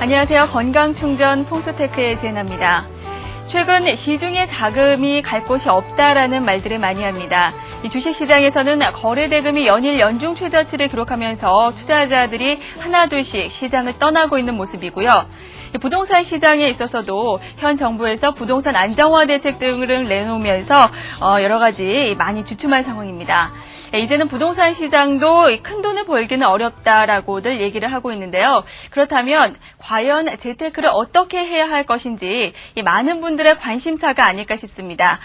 안녕하세요. 건강충전 풍수테크의 제나입니다. 최근 시중에 자금이 갈 곳이 없다라는 말들을 많이 합니다. 이 주식시장에서는 거래대금이 연일 연중 최저치를 기록하면서 투자자들이 하나둘씩 시장을 떠나고 있는 모습이고요. 부동산 시장에 있어서도 현 정부에서 부동산 안정화 대책 등을 내놓으면서 여러 가지 많이 주춤한 상황입니다. 이제는 부동산 시장도 큰 돈을 벌기는 어렵다라고들 얘기를 하고 있는데요. 그렇다면 과연 재테크를 어떻게 해야 할 것인지 많은 분들의 관심사가 아닐까 싶습니다.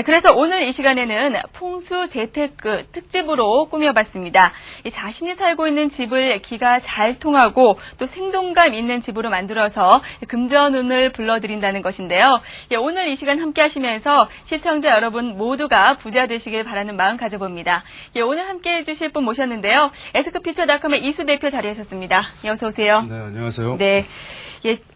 그래서 오늘 이 시간에는 풍수 재테크 특집으로 꾸며봤습니다. 자신이 살고 있는 집을 기가 잘 통하고 또 생동감 있는 집으로 만들어서 금전운을 불러드린다는 것인데요. 오늘 이 시간 함께 하시면서 시청자 여러분 모두가 부자 되시길 바라는 마음 가져봅니다. 오늘 함께 해주실 분 모셨는데요. 에스크피처닷컴의 이수 대표 자리하셨습니다. 어서 오세요. 네, 안녕하세요. 네.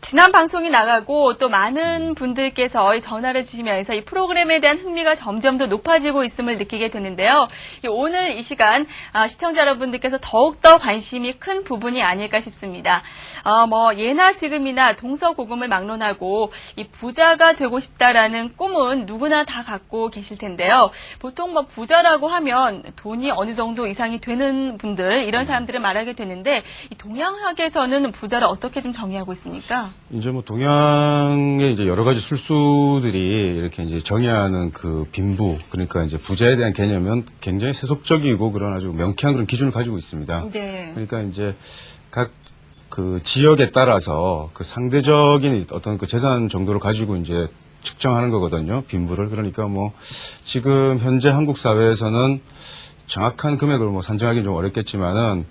지난 방송이 나가고 또 많은 분들께서 전화를 주시면서 이 프로그램에 대한 흥미가 점점 더 높아지고 있음을 느끼게 되는데요. 오늘 이 시간 시청자 여러분들께서 더욱더 관심이 큰 부분이 아닐까 싶습니다. 예나 지금이나 동서고금을 막론하고 이 부자가 되고 싶다라는 꿈은 누구나 다 갖고 계실 텐데요. 보통 부자라고 하면 돈이 어느 정도 이상이 되는 분들, 이런 사람들을 말하게 되는데 이 동양학에서는 부자를 어떻게 좀 정의하고 있습니까? 이제 동양의 이제 여러 가지 술수들이 이렇게 이제 정의하는 그 빈부, 그러니까 이제 부자에 대한 개념은 굉장히 세속적이고 그런 아주 명쾌한 그런 기준을 가지고 있습니다. 네. 그러니까 이제 각 그 지역에 따라서 그 상대적인 어떤 그 재산 정도를 가지고 이제 측정하는 거거든요. 빈부를. 그러니까 지금 현재 한국 사회에서는 정확한 금액을 산정하기는 좀 어렵겠지만은,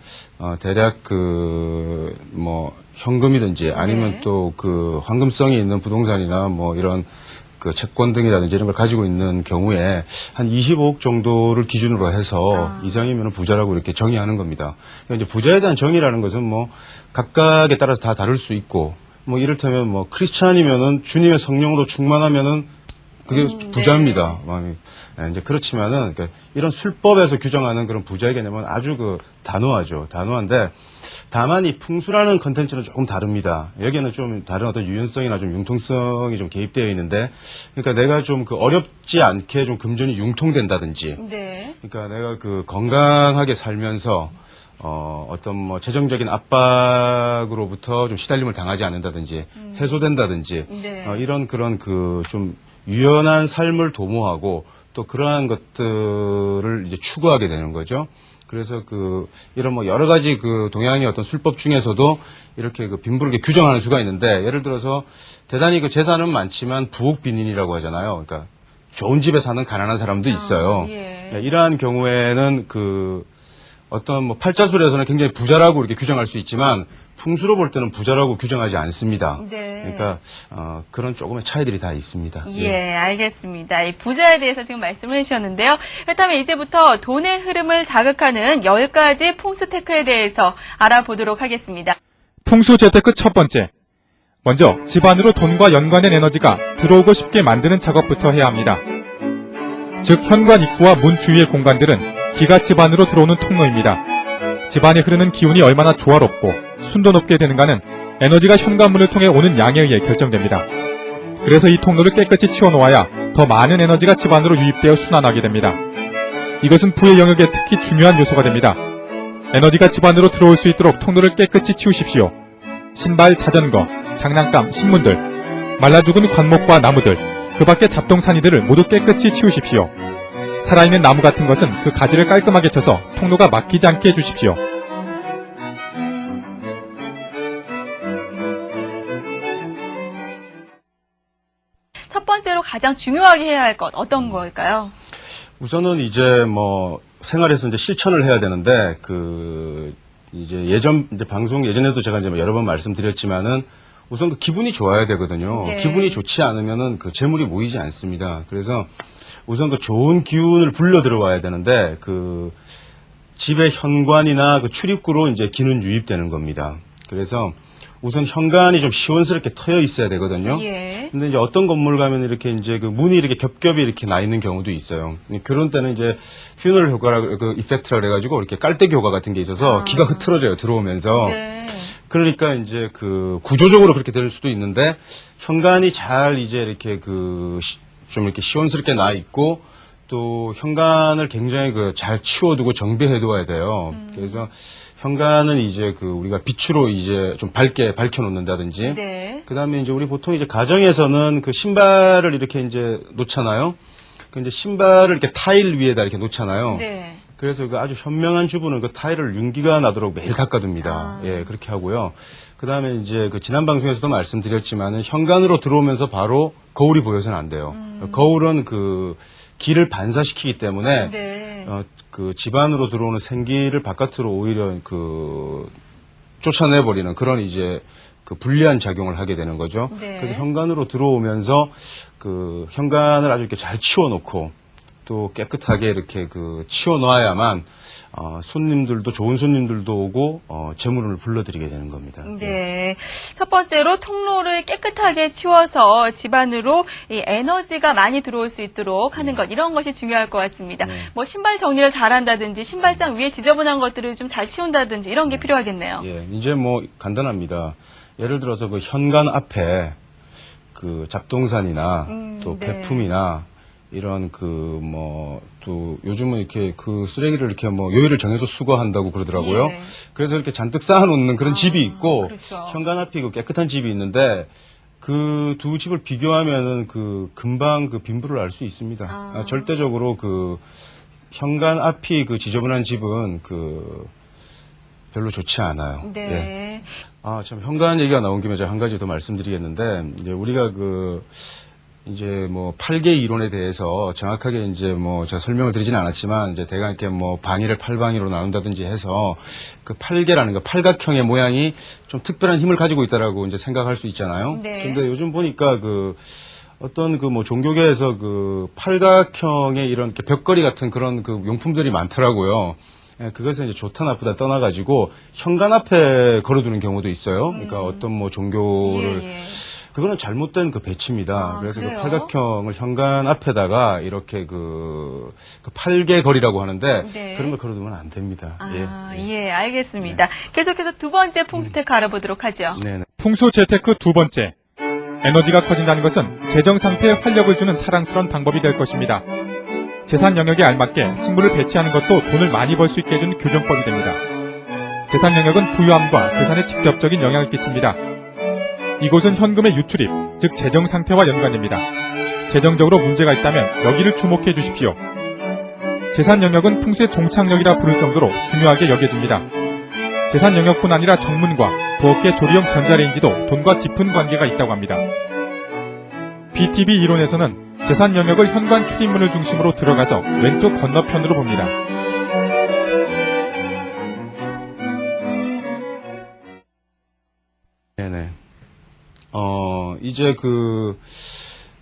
대략 현금이든지 아니면 네. 또 그 황금성이 있는 부동산이나 이런 그 채권 등이라든지 이런 걸 가지고 있는 경우에 한 25억 정도를 기준으로 해서 이상이면 부자라고 이렇게 정의하는 겁니다. 그러니까 이제 부자에 대한 정의라는 것은 각각에 따라서 다 다를 수 있고, 이를테면 크리스찬이면은 주님의 성령으로 충만하면은 그게 부자입니다. 이제 그렇지만은 이런 술법에서 규정하는 그런 부자의 개념은 아주 단호하죠. 단호한데 다만 이 풍수라는 컨텐츠는 조금 다릅니다. 여기에는 좀 다른 어떤 유연성이나 좀 융통성이 좀 개입되어 있는데, 그러니까 내가 좀 어렵지 않게 좀 금전이 융통된다든지, 네. 그러니까 내가 건강하게 살면서 어떤 재정적인 압박으로부터 좀 시달림을 당하지 않는다든지 해소된다든지, 네. 이런 그런 좀 유연한 삶을 도모하고 또 그러한 것들을 이제 추구하게 되는 거죠. 그래서 이런 여러 가지 동양의 어떤 술법 중에서도 이렇게 빈부를 규정하는 수가 있는데, 예를 들어서 대단히 재산은 많지만 부옥빈인이라고 하잖아요. 그러니까 좋은 집에 사는 가난한 사람도 있어요. 예. 이러한 경우에는 어떤 팔자술에서는 굉장히 부자라고 이렇게 규정할 수 있지만 풍수로 볼 때는 부자라고 규정하지 않습니다. 네. 그러니까 그런 조금의 차이들이 다 있습니다. 알겠습니다. 이 부자에 대해서 지금 말씀을 해주셨는데요. 그렇다면 이제부터 돈의 흐름을 자극하는 10가지 풍수 테크에 대해서 알아보도록 하겠습니다. 풍수 재테크 첫 번째. 먼저 집 안으로 돈과 연관된 에너지가 들어오고 쉽게 만드는 작업부터 해야 합니다. 즉 현관 입구와 문 주위의 공간들은 기가 집 안으로 들어오는 통로입니다. 집 안에 흐르는 기운이 얼마나 조화롭고 순도 높게 되는가는 에너지가 현관문을 통해 오는 양에 의해 결정됩니다. 그래서 이 통로를 깨끗이 치워놓아야 더 많은 에너지가 집 안으로 유입되어 순환하게 됩니다. 이것은 부의 영역에 특히 중요한 요소가 됩니다. 에너지가 집 안으로 들어올 수 있도록 통로를 깨끗이 치우십시오. 신발, 자전거, 장난감, 신문들, 말라 죽은 관목과 나무들, 그 밖의 잡동사니들을 모두 깨끗이 치우십시오. 살아있는 나무 같은 것은 그 가지를 깔끔하게 쳐서 통로가 막히지 않게 해주십시오. 첫 번째로 가장 중요하게 해야 할 것 어떤 걸까요? 우선은 이제 생활에서 이제 실천을 해야 되는데, 이제 방송 예전에도 제가 이제 여러 번 말씀드렸지만은 우선 기분이 좋아야 되거든요. 네. 기분이 좋지 않으면은 재물이 모이지 않습니다. 그래서 우선 좋은 기운을 불려 들어와야 되는데, 집의 현관이나 출입구로 이제 기는 유입되는 겁니다. 그래서 우선 현관이 좀 시원스럽게 트여 있어야 되거든요. 예. 근데 이제 어떤 건물 가면 이렇게 이제 그 문이 이렇게 겹겹이 이렇게 나 있는 경우도 있어요. 그런 때는 이제 퓨너럴 효과라 그 이펙트라 그래가지고 이렇게 깔때기 효과 같은 게 있어서 기가 흐트러져요 들어오면서. 네. 그러니까 이제 그 구조적으로 그렇게 될 수도 있는데 현관이 잘 이제 이렇게 좀 이렇게 시원스럽게 나 있고 또 현관을 굉장히 잘 치워두고 정비해둬야 돼요. 그래서 현관은 이제 우리가 빛으로 이제 좀 밝게 밝혀놓는다든지. 네. 그 다음에 이제 우리 보통 이제 가정에서는 그 신발을 이렇게 이제 놓잖아요. 그 이제 신발을 이렇게 타일 위에다 이렇게 놓잖아요. 네. 그래서 그 아주 현명한 주부는 그 타일을 윤기가 나도록 매일 닦아둡니다. 아. 예, 그렇게 하고요. 그 다음에 이제 지난 방송에서도 말씀드렸지만은 현관으로 들어오면서 바로 거울이 보여서는 안 돼요. 거울은 기를 반사시키기 때문에 네. 집 안으로 들어오는 생기를 바깥으로 오히려 쫓아내버리는 그런 이제 불리한 작용을 하게 되는 거죠. 네. 그래서 현관으로 들어오면서 현관을 아주 이렇게 잘 치워놓고 또 깨끗하게 이렇게 치워놔야만 손님들도 좋은 손님들도 오고 재물을 불러드리게 되는 겁니다. 네. 첫 번째로 통로를 깨끗하게 치워서 집안으로 이 에너지가 많이 들어올 수 있도록 하는 것, 이런 것이 중요할 것 같습니다. 네. 뭐 신발 정리를 잘한다든지 신발장 위에 지저분한 것들을 좀 잘 치운다든지 이런 게 필요하겠네요. 예, 이제 뭐 간단합니다. 예를 들어서 현관 앞에 잡동산이나 또 네. 배품이나 이런 또 요즘은 이렇게 쓰레기를 이렇게 요일을 정해서 수거한다고 그러더라고요. 예. 그래서 이렇게 잔뜩 쌓아놓는 그런 집이 있고 그렇죠. 현관 앞이 깨끗한 집이 있는데 그 두 집을 비교하면은 금방 빈부를 알 수 있습니다. 절대적으로 현관 앞이 지저분한 집은 별로 좋지 않아요. 네. 예. 참 현관 얘기가 나온 김에 제가 한 가지 더 말씀드리겠는데 이제 우리가 이제 8개 이론에 대해서 정확하게 이제 제가 설명을 드리진 않았지만 이제 대강 이렇게 방위를 8방위로 나눈다든지 해서 8개라는 팔각형의 모양이 좀 특별한 힘을 가지고 있다라고 이제 생각할 수 있잖아요. 네. 근데 요즘 보니까 어떤 종교계에서 팔각형의 이런 이렇게 벽걸이 같은 그런 용품들이 많더라고요. 예, 그것은 이제 좋다 나쁘다 떠나가지고 현관 앞에 걸어두는 경우도 있어요. 그러니까 어떤 종교를 예, 예. 그거는 잘못된 배치입니다. 그래서 그래요? 팔각형을 현관 앞에다가 이렇게 8개 거리라고 하는데 네. 그런 걸 걸어두면 안 됩니다. 예, 알겠습니다. 계속해서 두 번째 풍수테크 알아보도록 하죠. 네네. 풍수 재테크 두 번째. 에너지가 커진다는 것은 재정 상태에 활력을 주는 사랑스러운 방법이 될 것입니다. 재산 영역에 알맞게 식물을 배치하는 것도 돈을 많이 벌 수 있게 해주는 교정법이 됩니다. 재산 영역은 부유함과 재산에 직접적인 영향을 끼칩니다. 이곳은 현금의 유출입, 즉 재정 상태와 연관됩니다. 재정적으로 문제가 있다면 여기를 주목해 주십시오. 재산 영역은 풍수의 종착역이라 부를 정도로 중요하게 여겨집니다. 재산 영역뿐 아니라 정문과 부엌의 조리용 전자레인지도 돈과 깊은 관계가 있다고 합니다. BTB 이론에서는 재산 영역을 현관 출입문을 중심으로 들어가서 왼쪽 건너편으로 봅니다. 네네. 이제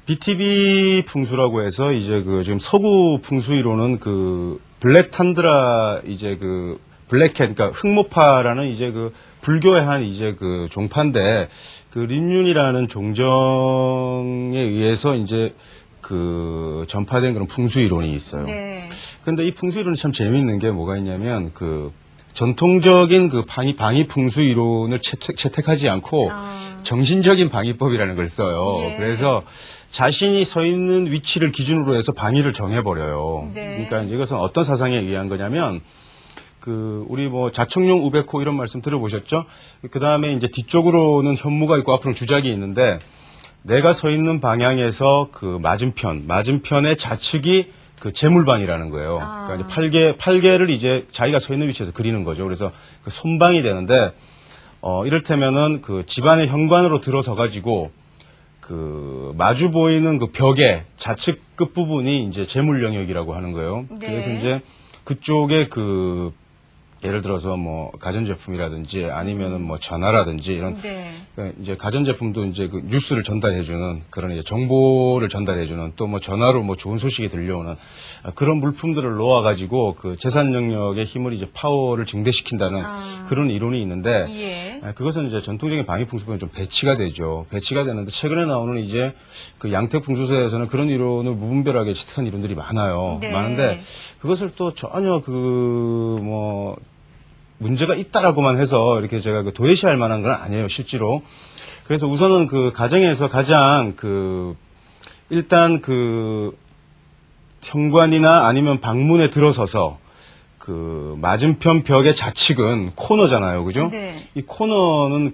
BTB 풍수라고 해서 이제 지금 서구 풍수이로는 블랙 탄드라 이제 블랙캣, 그러니까 흑모파라는 이제 불교의 한 이제 종파인데 린윤이라는 종정에 의해서 이제 전파된 그런 풍수 이론이 있어요. 네. 근데 이 풍수 이론이 참 재미있는 게 뭐가 있냐면 전통적인 방위 풍수 이론을 채택하지 않고 정신적인 방위법이라는 걸 써요. 예. 그래서 자신이 서 있는 위치를 기준으로 해서 방위를 정해버려요. 네. 그러니까 이제 이것은 어떤 사상에 의한 거냐면 우리 자청용 우백호 이런 말씀 들어보셨죠? 그 다음에 이제 뒤쪽으로는 현무가 있고 앞으로는 주작이 있는데 내가 서 있는 방향에서 맞은편의 좌측이 재물방이라는 거예요. 그러니까 이제 8개를 이제 자기가 서 있는 위치에서 그리는 거죠. 그래서 손방이 되는데, 이를테면은 집안의 현관으로 들어서 가지고, 마주 보이는 벽의 좌측 끝부분이 이제 재물 영역이라고 하는 거예요. 네. 그래서 이제 그쪽에 예를 들어서 뭐 가전제품이라든지 아니면은 뭐 전화라든지 이런 네. 이제 가전제품도 이제 그 뉴스를 전달해주는 그런 이제 정보를 전달해주는 또 뭐 전화로 뭐 좋은 소식이 들려오는 그런 물품들을 놓아가지고 그 재산 영역의 힘을 이제 파워를 증대시킨다는 그런 이론이 있는데 예. 그것은 이제 전통적인 방위풍수법에 좀 배치가 되죠. 배치가 되는데 최근에 나오는 이제 그 양태풍수서에서는 그런 이론을 무분별하게 채택한 이론들이 많아요. 네. 많은데 그것을 또 전혀 문제가 있다라고만 해서 이렇게 제가 그 도외시할 만한 건 아니에요, 실제로. 그래서 우선은 그 가정에서 가장 일단 현관이나 아니면 방문에 들어서서 그 맞은편 벽의 좌측은 코너잖아요, 그죠? 네. 이 코너는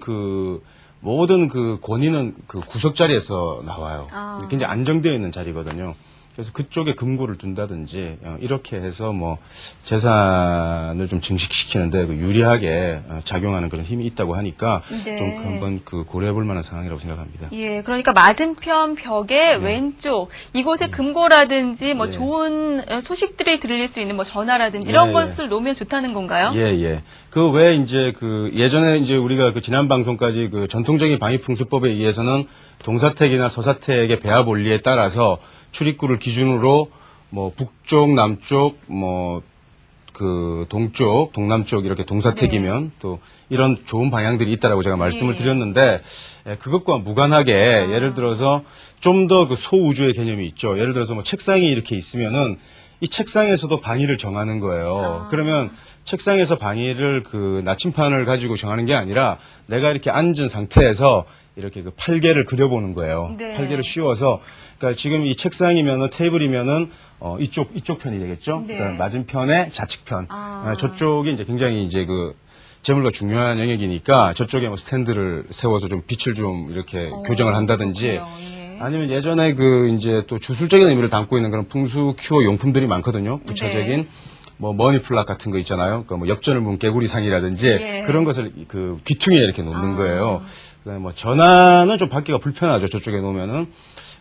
모든 권위는 구석 자리에서 나와요. 굉장히 안정되어 있는 자리거든요. 그래서 그쪽에 금고를 둔다든지 이렇게 해서 뭐 재산을 좀 증식시키는데 유리하게 작용하는 그런 힘이 있다고 하니까 네. 좀 한번 고려해볼 만한 상황이라고 생각합니다. 예, 그러니까 맞은편 벽의 왼쪽 이곳에 금고라든지 뭐 예. 좋은 소식들이 들릴 수 있는 뭐 전화라든지 이런 예, 것을 놓으면 좋다는 건가요? 예. 그 외에 이제 예전에 이제 우리가 지난 방송까지 전통적인 방위풍수법에 의해서는 동사택이나 서사택의 배합 원리에 따라서 출입구를 기준으로 뭐 북쪽, 남쪽, 동쪽, 동남쪽 이렇게 동사택이면 또 이런 좋은 방향들이 있다라고 제가 말씀을 드렸는데 그것과 무관하게 예를 들어서 좀 더 소우주의 개념이 있죠. 예를 들어서 뭐 책상이 이렇게 있으면은 이 책상에서도 방위를 정하는 거예요. 그러면 책상에서 방위를 나침판을 가지고 정하는 게 아니라 내가 이렇게 앉은 상태에서 이렇게 팔개를 그려보는 거예요. 네. 팔개를 씌워서, 그러니까 지금 이 책상이면은 테이블이면은 이쪽 편이 되겠죠. 네. 그러니까 맞은편에 좌측편. 저쪽이 이제 굉장히 이제 재물과 중요한 영역이니까 저쪽에 뭐 스탠드를 세워서 좀 빛을 좀 이렇게 교정을 한다든지. 그렇군요. 예. 아니면 예전에 이제 또 주술적인 의미를 담고 있는 그런 풍수 큐어 용품들이 많거든요. 부차적인. 뭐 머니플락 같은 거 있잖아요. 뭐 엽전을 문 개구리상이라든지 예. 그런 것을 귀퉁이에 이렇게 놓는 거예요. 그다음에 뭐 전화는 좀 받기가 불편하죠. 저쪽에 놓으면은.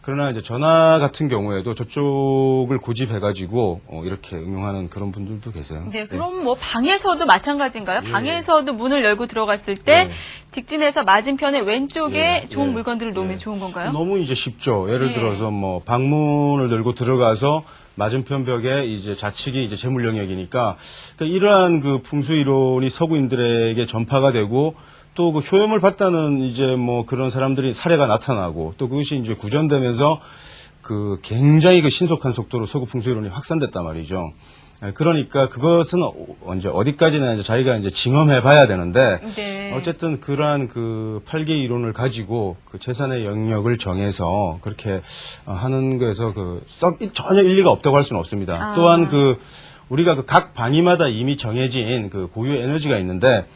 그러나 이제 전화 같은 경우에도 저쪽을 고집해가지고 이렇게 응용하는 그런 분들도 계세요. 네, 그럼 뭐 방에서도 마찬가지인가요? 방에서도 문을 열고 들어갔을 때 직진해서 맞은편에 왼쪽에 좋은 물건들을 놓으면 좋은 건가요? 너무 이제 쉽죠. 예를 들어서 뭐 방문을 열고 들어가서 맞은편 벽에 이제 좌측이 이제 재물 영역이니까 그러니까 이러한 풍수 이론이 서구인들에게 전파가 되고 또 효험을 봤다는 이제 뭐 그런 사람들이 사례가 나타나고 또 그것이 이제 구전되면서 굉장히 신속한 속도로 서구 풍수 이론이 확산됐단 말이죠. 그러니까 그것은 언제 어디까지나 이제 자기가 이제 증험해 봐야 되는데 네. 어쨌든 그러한 팔개 이론을 가지고 재산의 영역을 정해서 그렇게 하는 거에서 전혀 일리가 없다고 할 수는 없습니다. 또한 우리가 각 방위마다 이미 정해진 고유의 에너지가 있는데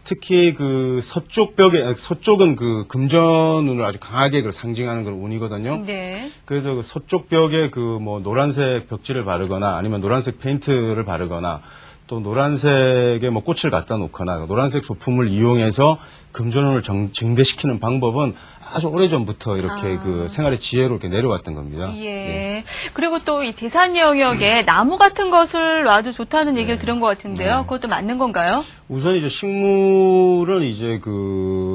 특히 서쪽은 금전운을 아주 강하게 상징하는 그런 운이거든요. 네. 그래서 서쪽 벽에 뭐 노란색 벽지를 바르거나 아니면 노란색 페인트를 바르거나 또 노란색에 뭐 꽃을 갖다 놓거나 노란색 소품을 이용해서 금전운을 증대시키는 방법은 아주 오래전부터 이렇게 생활의 지혜로 이렇게 내려왔던 겁니다. 예. 그리고 또 이 재산 영역에 나무 같은 것을 놔도 좋다는 얘기를 들은 것 같은데요. 그것도 맞는 건가요? 우선 이제 식물은 이제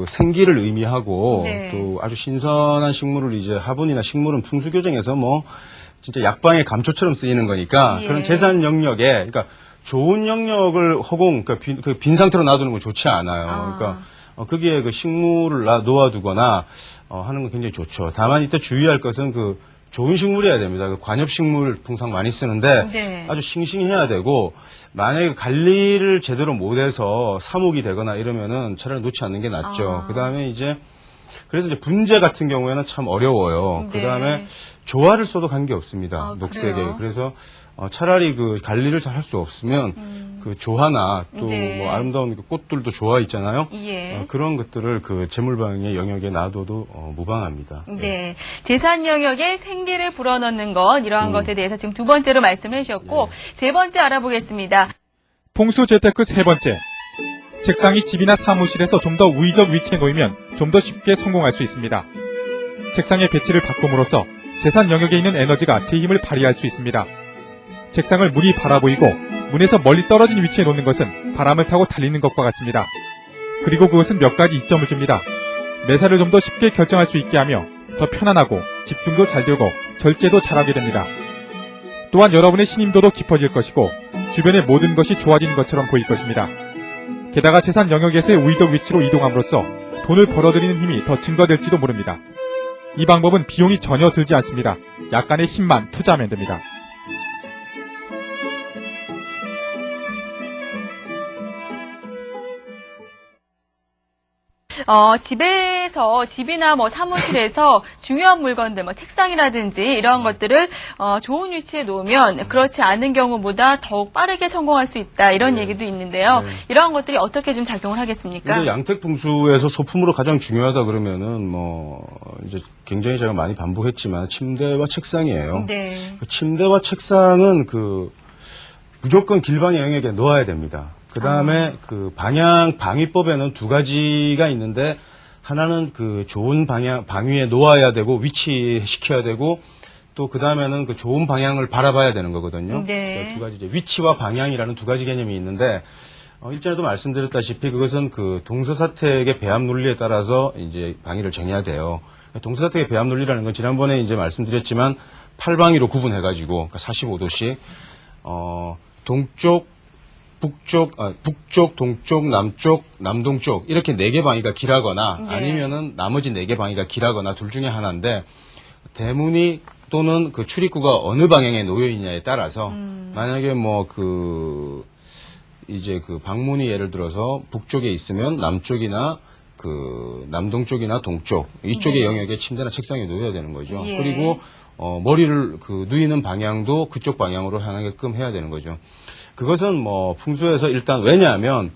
생기를 의미하고 네. 또 아주 신선한 식물을 이제 화분이나 식물은 풍수 교정에서 뭐 진짜 약방의 감초처럼 쓰이는 거니까 예. 그런 재산 영역에 그러니까 좋은 영역을 빈 상태로 놔두는 건 좋지 않아요. 그러니까 거기에 식물을 놓아두거나 하는 건 굉장히 좋죠. 다만 이때 주의할 것은 좋은 식물이어야 됩니다. 관엽식물 통상 많이 쓰는데 네. 아주 싱싱해야 되고 만약에 관리를 제대로 못해서 사목이 되거나 이러면은 차라리 놓지 않는 게 낫죠. 그다음에 그래서 이제 분재 같은 경우에는 참 어려워요. 네. 그다음에 조화를 써도 관계 없습니다. 녹색에. 그래요? 그래서 차라리 관리를 잘 할 수 없으면 조화나 또 네. 뭐 아름다운 꽃들도 조화 있잖아요. 예. 그런 것들을 재물방의 영역에 놔둬도 무방합니다. 네. 재산 영역에 생기를 불어넣는 것, 이러한 것에 대해서 지금 두 번째로 말씀을 해주셨고, 세 번째 알아보겠습니다. 풍수 재테크 세 번째. 책상이 집이나 사무실에서 좀 더 우위적 위치에 놓이면 좀 더 쉽게 성공할 수 있습니다. 책상의 배치를 바꿈으로써 재산 영역에 있는 에너지가 제 힘을 발휘할 수 있습니다. 책상을 문이 바라보이고 문에서 멀리 떨어진 위치에 놓는 것은 바람을 타고 달리는 것과 같습니다. 그리고 그것은 몇 가지 이점을 줍니다. 매사를 좀 더 쉽게 결정할 수 있게 하며 더 편안하고 집중도 잘 되고 절제도 잘하게 됩니다. 또한 여러분의 신임도도 깊어질 것이고 주변의 모든 것이 좋아지는 것처럼 보일 것입니다. 게다가 재산 영역에서의 우위적 위치로 이동함으로써 돈을 벌어들이는 힘이 더 증가될지도 모릅니다. 이 방법은 비용이 전혀 들지 않습니다. 약간의 힘만 투자하면 됩니다. 집이나 뭐 사무실에서 중요한 물건들, 뭐 책상이라든지 이런 것들을 좋은 위치에 놓으면 그렇지 않은 경우보다 더욱 빠르게 성공할 수 있다. 이런 얘기도 있는데요. 이러한 것들이 어떻게 좀 작용을 하겠습니까? 근데 양택풍수에서 소품으로 가장 중요하다 그러면은 뭐 이제 굉장히 제가 많이 반복했지만 침대와 책상이에요. 네. 그 침대와 책상은 무조건 길방의 영역에 놓아야 됩니다. 그 다음에 방위법에는 두 가지가 있는데, 하나는 좋은 방위에 놓아야 되고, 위치시켜야 되고, 또 그 다음에는 좋은 방향을 바라봐야 되는 거거든요. 네. 그러니까 두 가지, 이제 위치와 방향이라는 두 가지 개념이 있는데, 일전에도 말씀드렸다시피 그것은 동서사택의 배합 논리에 따라서 이제 방위를 정해야 돼요. 동서사택의 배합 논리라는 건 지난번에 이제 말씀드렸지만, 8방위로 구분해가지고, 45도씩, 북쪽, 동쪽, 남쪽, 남동쪽 이렇게 4개 방위가 길하거나 아니면은 나머지 4개 방위가 길하거나 둘 중에 하나인데, 대문이 또는 출입구가 어느 방향에 놓여 있냐에 따라서 만약에 방문이 예를 들어서 북쪽에 있으면 남쪽이나 남동쪽이나 동쪽 이쪽의 영역에 침대나 책상이 놓여야 되는 거죠. 예. 그리고 머리를 누이는 방향도 그쪽 방향으로 향하게끔 해야 되는 거죠. 그것은 풍수에서 일단 왜냐하면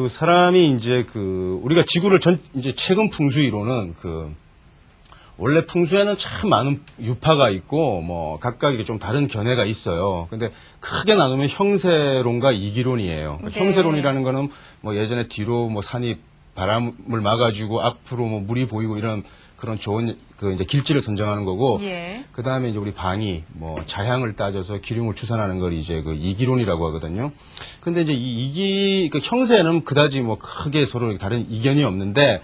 사람이 이제 우리가 지구를 이제 최근 풍수 이론은 원래 풍수에는 참 많은 유파가 있고 각각 이게 좀 다른 견해가 있어요. 근데 크게 나누면 형세론과 이기론이에요. 네. 형세론이라는 거는 예전에 뒤로 산이 바람을 막아주고 앞으로 물이 보이고 이런 그런 좋은 이제 길지를 선정하는 거고, 예. 그 다음에 이제 우리 방위, 자향을 따져서 기륭을 추산하는 걸 이제 이기론이라고 하거든요. 근데 이제 형세는 그다지 크게 서로 다른 이견이 없는데,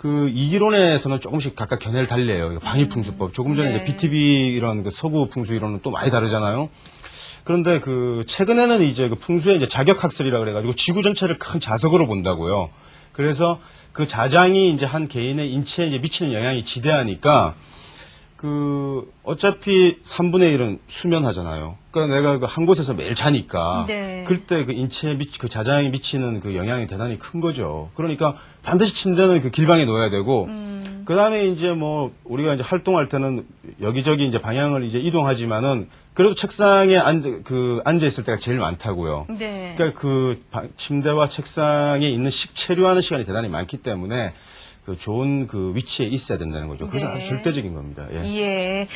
이기론에서는 조금씩 각각 견해를 달리해요. 방위풍수법. 조금 전에 네. 이제 BTV 이런 서구 풍수 이론은 또 많이 다르잖아요. 그런데 최근에는 이제 풍수의 이제 자격학설이라 그래가지고 지구 전체를 큰 자석으로 본다고요. 그래서 자장이 이제 한 개인의 인체에 이제 미치는 영향이 지대하니까 어차피 3분의 1은 수면하잖아요. 그러니까 내가 한 곳에서 매일 자니까 네. 그때 인체에 자장이 미치는 영향이 대단히 큰 거죠. 그러니까 반드시 침대는 길방에 놓아야 되고, 그 다음에 이제 우리가 이제 활동할 때는 여기저기 이제 방향을 이제 이동하지만은 그래도 책상에 앉아 있을 때가 제일 많다고요. 네. 그러니까 침대와 책상에 있는 체류하는 시간이 대단히 많기 때문에 좋은 위치에 있어야 된다는 거죠. 그것은 네. 아주 절대적인 겁니다. 예. 예.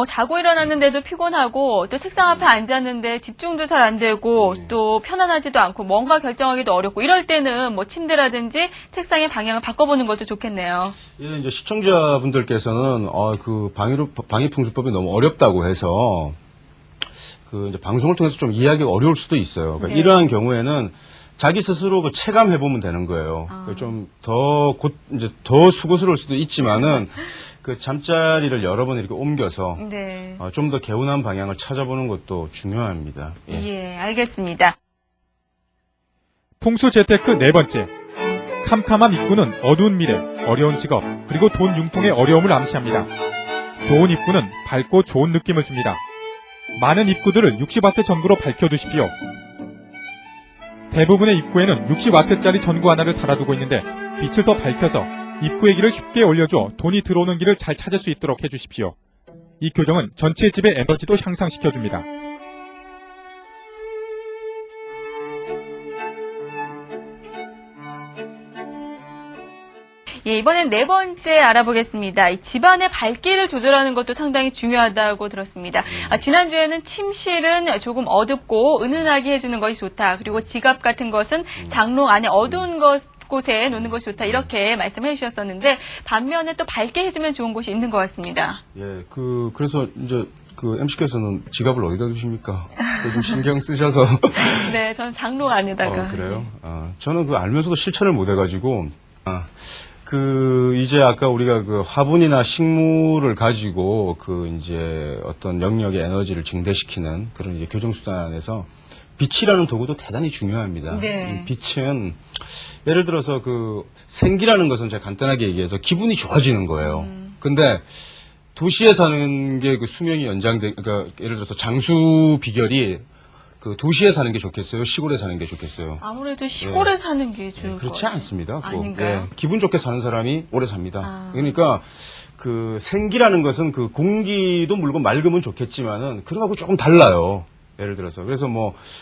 자고 일어났는데도 피곤하고, 또 책상 앞에 앉았는데 집중도 잘 안 되고, 또 편안하지도 않고, 뭔가 결정하기도 어렵고, 이럴 때는 침대라든지 책상의 방향을 바꿔보는 것도 좋겠네요. 예, 이제 시청자분들께서는 방위풍수법이 너무 어렵다고 해서 이제 방송을 통해서 좀 이해하기가 어려울 수도 있어요. 그러니까 네. 이러한 경우에는 자기 스스로 체감해 보면 되는 거예요. 좀 더 수고스러울 수도 있지만은 잠자리를 여러 번 이렇게 옮겨서 네. 좀 더 개운한 방향을 찾아보는 것도 중요합니다. 예. 예, 알겠습니다. 풍수 재테크 4번째. 캄캄한 입구는 어두운 미래, 어려운 직업, 그리고 돈 융통의 어려움을 암시합니다. 좋은 입구는 밝고 좋은 느낌을 줍니다. 많은 입구들을 60와트 전구로 밝혀두십시오. 대부분의 입구에는 60와트짜리 전구 하나를 달아두고 있는데 빛을 더 밝혀서 입구의 길을 쉽게 올려줘 돈이 들어오는 길을 잘 찾을 수 있도록 해주십시오. 이 교정은 전체 집의 에너지도 향상시켜줍니다. 예, 이번엔 4번째 알아보겠습니다. 이 집안의 밝기를 조절하는 것도 상당히 중요하다고 들었습니다. 지난주에는 침실은 조금 어둡고 은은하게 해주는 것이 좋다. 그리고 지갑 같은 것은 장롱 안에 어두운 곳에 놓는 것이 좋다. 이렇게 말씀해 주셨었는데, 반면에 또 밝게 해주면 좋은 곳이 있는 것 같습니다. 예, 그래서 이제 그 MC께서는 지갑을 어디다 두십니까? 좀 신경 쓰셔서. 네, 전 장롱 안에다가. 그래요? 저는 그 알면서도 실천을 못 해가지고, 이제 아까 우리가 그 화분이나 식물을 가지고 이제 어떤 영역의 에너지를 증대시키는 그런 이제 교정수단 안에서 빛이라는 도구도 대단히 중요합니다. 네. 이 빛은 예를 들어서 생기라는 것은 제가 간단하게 얘기해서 기분이 좋아지는 거예요. 근데 도시에 사는 게 수명이 그러니까 예를 들어서 장수 비결이 도시에 사는 게 좋겠어요? 시골에 사는 게 좋겠어요? 아무래도 시골에 사는 게 좋을 그렇지 거예요. 않습니다. 아닌가요? 기분 좋게 사는 사람이 오래 삽니다. 그러니까 생기라는 것은 공기도 물론 맑으면 좋겠지만은 그런 거하고 조금 달라요. 예를 들어서 그래서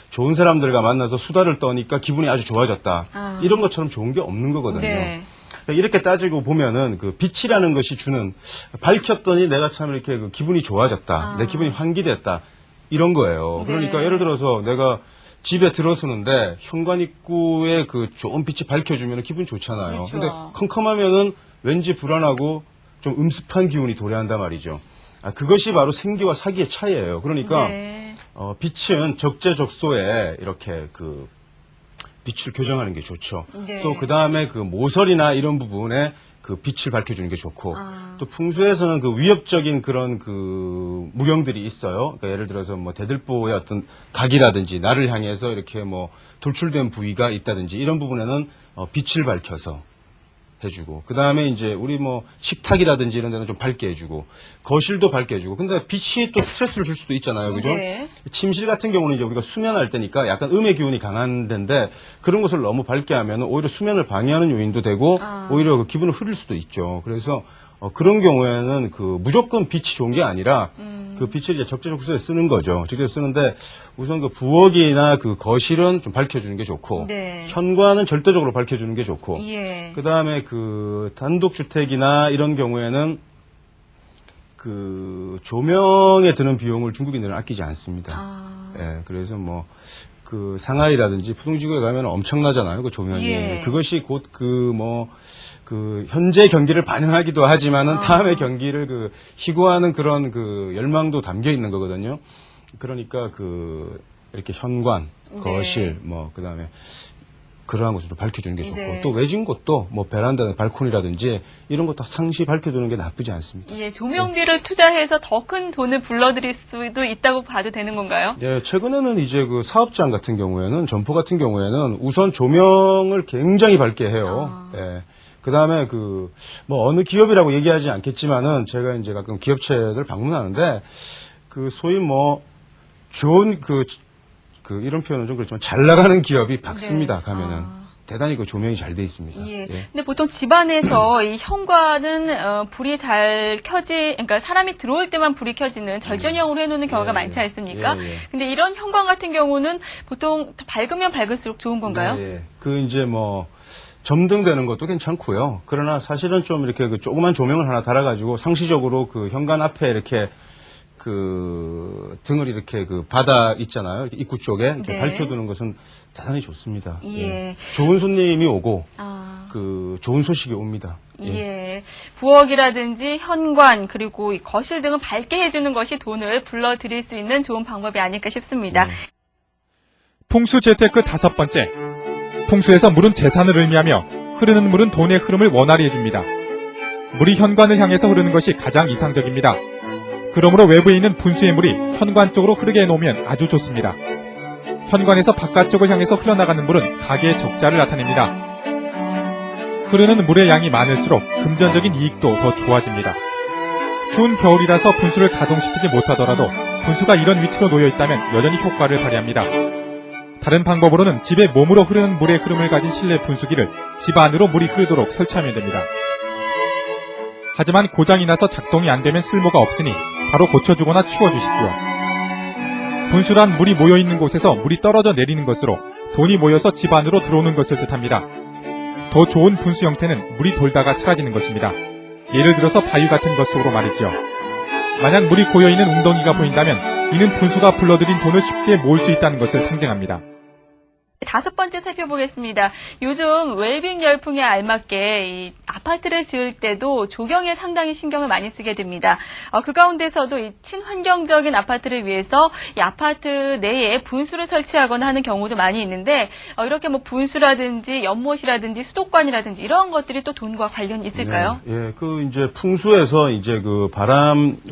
좋은 사람들과 만나서 수다를 떠니까 기분이 아주 좋아졌다. 이런 것처럼 좋은 게 없는 거거든요. 네. 이렇게 따지고 보면은 빛이라는 것이 주는 밝혔더니 내가 참 이렇게 기분이 좋아졌다. 내 기분이 환기됐다. 이런 거예요. 그러니까 네. 예를 들어서 내가 집에 들어서는데 현관 입구에 좋은 빛이 밝혀주면 기분 좋잖아요. 그렇죠. 근데 컴컴하면은 왠지 불안하고 좀 음습한 기운이 도래한단 말이죠. 그것이 바로 생기와 사기의 차이예요. 그러니까 네. 빛은 적재적소에 이렇게 빛을 교정하는 게 좋죠. 네. 또 그 다음에 모서리나 이런 부분에 빛을 밝혀주는 게 좋고, 또 풍수에서는 위협적인 그런 무경들이 있어요. 그러니까 예를 들어서 대들보의 어떤 각이라든지 나를 향해서 이렇게 돌출된 부위가 있다든지 이런 부분에는 빛을 밝혀서 해주고, 그 다음에 이제 우리 식탁이라든지 이런 데는 좀 밝게 해주고, 거실도 밝게 해주고, 근데 빛이 또 스트레스를 줄 수도 있잖아요. 그죠? 네. 침실 같은 경우는 이제 우리가 수면할 때니까 약간 음의 기운이 강한 데인데, 그런 것을 너무 밝게 하면 오히려 수면을 방해하는 요인도 되고, 오히려 기분을 흐릴 수도 있죠. 그래서 그런 경우에는 무조건 빛이 좋은 게 아니라, 빛을 이제 적재적소에 쓰는 거죠. 적재적소에 쓰는데, 우선 부엌이나 거실은 좀 밝혀주는 게 좋고, 네. 현관은 절대적으로 밝혀주는 게 좋고, 예. 그 다음에 단독주택이나 이런 경우에는 조명에 드는 비용을 중국인들은 아끼지 않습니다. 예, 그래서 상하이라든지 푸둥지구에 가면 엄청나잖아요, 조명이. 예. 그것이 곧 현재 경기를 반영하기도 하지만은 다음의 경기를 희구하는 그런 열망도 담겨 있는 거거든요. 그러니까 이렇게 현관, 거실, 그 다음에 그러한 것을 좀 밝혀주는 게 좋고, 네. 또 외진 곳도 베란다, 발코니라든지 이런 거 다 상시 밝혀두는 게 나쁘지 않습니다. 예, 조명비를 투자해서 더 큰 돈을 불러들일 수도 있다고 봐도 되는 건가요? 예, 최근에는 이제 사업장 같은 경우에는, 점포 같은 경우에는 우선 조명을 굉장히 밝게 해요. 예. 그 다음에 어느 기업이라고 얘기하지 않겠지만은 제가 이제 가끔 기업체들 방문하는데 소위 좋은 이런 표현은 좀 그렇지만 잘 나가는 기업이 밝습니다. 네. 가면은 대단히 조명이 잘 돼 있습니다. 예. 예. 근데 보통 집안에서 이 현관은 불이 잘 그러니까 사람이 들어올 때만 불이 켜지는 절전형으로 해놓는 경우가 예, 많지 예. 않습니까? 예, 예. 근데 이런 현관 같은 경우는 보통 더 밝으면 밝을수록 좋은 건가요? 네, 예. 이제 점등되는 것도 괜찮고요. 그러나 사실은 좀 이렇게 조그만 조명을 하나 달아가지고 상시적으로 현관 앞에 이렇게 등을 이렇게 바닥 있잖아요. 이렇게 입구 쪽에 이렇게 네. 밝혀두는 것은 대단히 좋습니다. 예. 좋은 손님이 오고 좋은 소식이 옵니다. 예. 부엌이라든지 현관 그리고 이 거실 등은 밝게 해주는 것이 돈을 불러들일 수 있는 좋은 방법이 아닐까 싶습니다. 풍수 재테크 5번째. 풍수에서 물은 재산을 의미하며 흐르는 물은 돈의 흐름을 원활히 해줍니다. 물이 현관을 향해서 흐르는 것이 가장 이상적입니다. 그러므로 외부에 있는 분수의 물이 현관 쪽으로 흐르게 해놓으면 아주 좋습니다. 현관에서 바깥쪽을 향해서 흘러나가는 물은 가계의 적자를 나타냅니다. 흐르는 물의 양이 많을수록 금전적인 이익도 더 좋아집니다. 추운 겨울이라서 분수를 가동시키지 못하더라도 분수가 이런 위치로 놓여 있다면 여전히 효과를 발휘합니다. 다른 방법으로는 집에 몸으로 흐르는 물의 흐름을 가진 실내 분수기를 집 안으로 물이 흐르도록 설치하면 됩니다. 하지만 고장이 나서 작동이 안 되면 쓸모가 없으니 바로 고쳐주거나 치워주십시오. 분수란 물이 모여있는 곳에서 물이 떨어져 내리는 것으로 돈이 모여서 집 안으로 들어오는 것을 뜻합니다. 더 좋은 분수 형태는 물이 돌다가 사라지는 것입니다. 예를 들어서 바위 같은 것 속으로 말이죠. 만약 물이 고여있는 웅덩이가 보인다면 이는 분수가 불러들인 돈을 쉽게 모을 수 있다는 것을 상징합니다. 5번째 살펴보겠습니다. 요즘 웰빙 열풍에 알맞게 이 아파트를 지을 때도 조경에 상당히 신경을 많이 쓰게 됩니다. 그 가운데서도 이 친환경적인 아파트를 위해서 이 아파트 내에 분수를 설치하거나 하는 경우도 많이 있는데 이렇게 뭐 분수라든지 연못이라든지 수도관이라든지 이런 것들이 또 돈과 관련이 있을까요? 네, 예, 그 이제 풍수에서 이제 그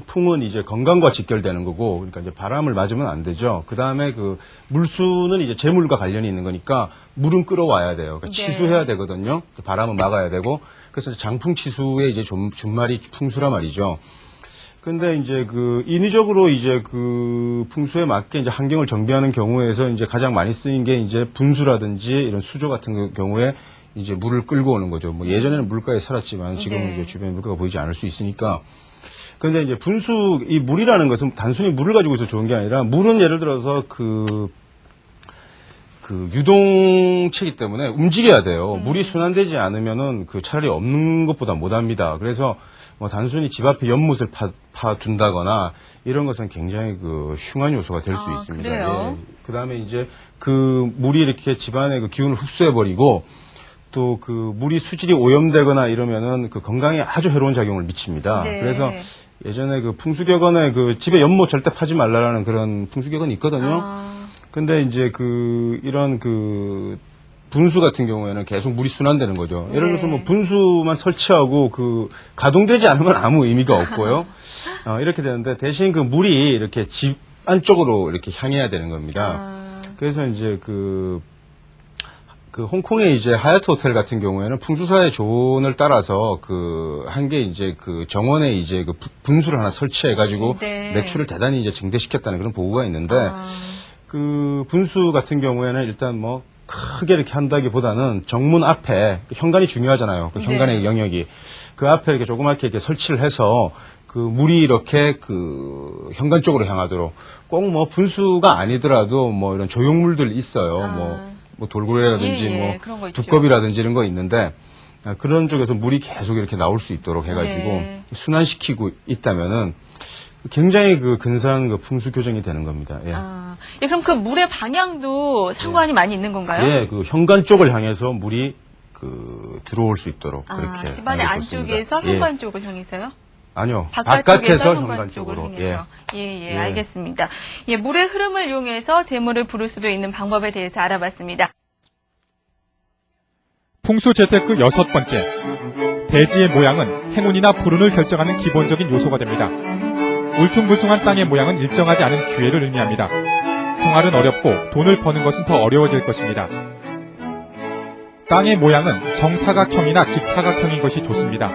풍은 이제 건강과 직결되는 거고, 그러니까 이제 바람을 맞으면 안 되죠. 그 다음에 그 물수는 이제 재물과 관련이 있는 거니까 물은 끌어와야 돼요. 그러니까 네. 치수해야 되거든요. 바람은 막아야 되고, 그래서 장풍 치수의 이제 준말이 풍수라 말이죠. 근데 이제 그 인위적으로 이제 그 풍수에 맞게 이제 환경을 정비하는 경우에서 이제 가장 많이 쓰인 게 이제 분수라든지 이런 수조 같은 경우에 이제 물을 끌고 오는 거죠. 뭐 예전에는 물가에 살았지만 지금은 네. 이제 주변에 물가가 보이지 않을 수 있으니까. 그런데 이제 이 물이라는 것은 단순히 물을 가지고 있어 좋은 게 아니라 물은 예를 들어서 그 유동체이기 때문에 움직여야 돼요. 물이 순환되지 않으면은 그 차라리 없는 것보다 못합니다. 그래서 뭐 단순히 집 앞에 연못을 파둔다거나 이런 것은 굉장히 그 흉한 요소가 될 수 있습니다. 그래요? 예. 그다음에 이제 그 물이 이렇게 집안의 그 기운을 흡수해 버리고 또 그 물이 수질이 오염되거나 이러면은 그 건강에 아주 해로운 작용을 미칩니다. 네. 그래서 예전에 그 풍수격언에 그 집에 연못 절대 파지 말라라는 그런 풍수격언이 있거든요. 근데 이제 이런 분수 같은 경우에는 계속 물이 순환되는 거죠. 예를 들어서 뭐 분수만 설치하고 가동되지 않으면 아무 의미가 없고요. 이렇게 되는데 대신 그 물이 이렇게 집 안쪽으로 이렇게 향해야 되는 겁니다. 그래서 이제 홍콩의 이제 하얏트 호텔 같은 경우에는 풍수사의 조언을 따라서 한 게 이제 정원에 이제 분수를 하나 설치해가지고 네. 매출을 대단히 이제 증대시켰다는 그런 보고가 있는데 분수 같은 경우에는 일단 뭐 크게 이렇게 한다기보다는 정문 앞에 현관이 중요하잖아요. 현관의 네. 영역이 그 앞에 이렇게 조그맣게 이렇게 설치를 해서 물이 이렇게 현관 쪽으로 향하도록 꼭 뭐 분수가 아니더라도 뭐 이런 조형물들 있어요. 뭐 돌고래라든지 예, 그런 거 있죠. 두꺼비라든지 이런 거 있는데 그런 쪽에서 물이 계속 이렇게 나올 수 있도록 해가지고 네. 순환시키고 있다면은 굉장히 근사한 풍수 교정이 되는 겁니다. 예. 예, 그럼 그 물의 방향도 상관이 많이 있는 건가요? 예, 현관 쪽을 향해서 물이 들어올 수 있도록 그렇게 집안의 하는 게 좋습니다. 안쪽에서 예. 현관 쪽을 향해서요? 아니요, 바깥에서 바깥에서 현관 현관 쪽으로 쪽으로. 향해서. 예. 알겠습니다. 예, 물의 흐름을 이용해서 재물을 부를 수도 있는 방법에 대해서 알아봤습니다. 풍수 재테크 6번째. 대지의 모양은 행운이나 불운을 결정하는 기본적인 요소가 됩니다. 울퉁불퉁한 땅의 모양은 일정하지 않은 기회를 의미합니다. 생활은 어렵고 돈을 버는 것은 더 어려워질 것입니다. 땅의 모양은 정사각형이나 직사각형인 것이 좋습니다.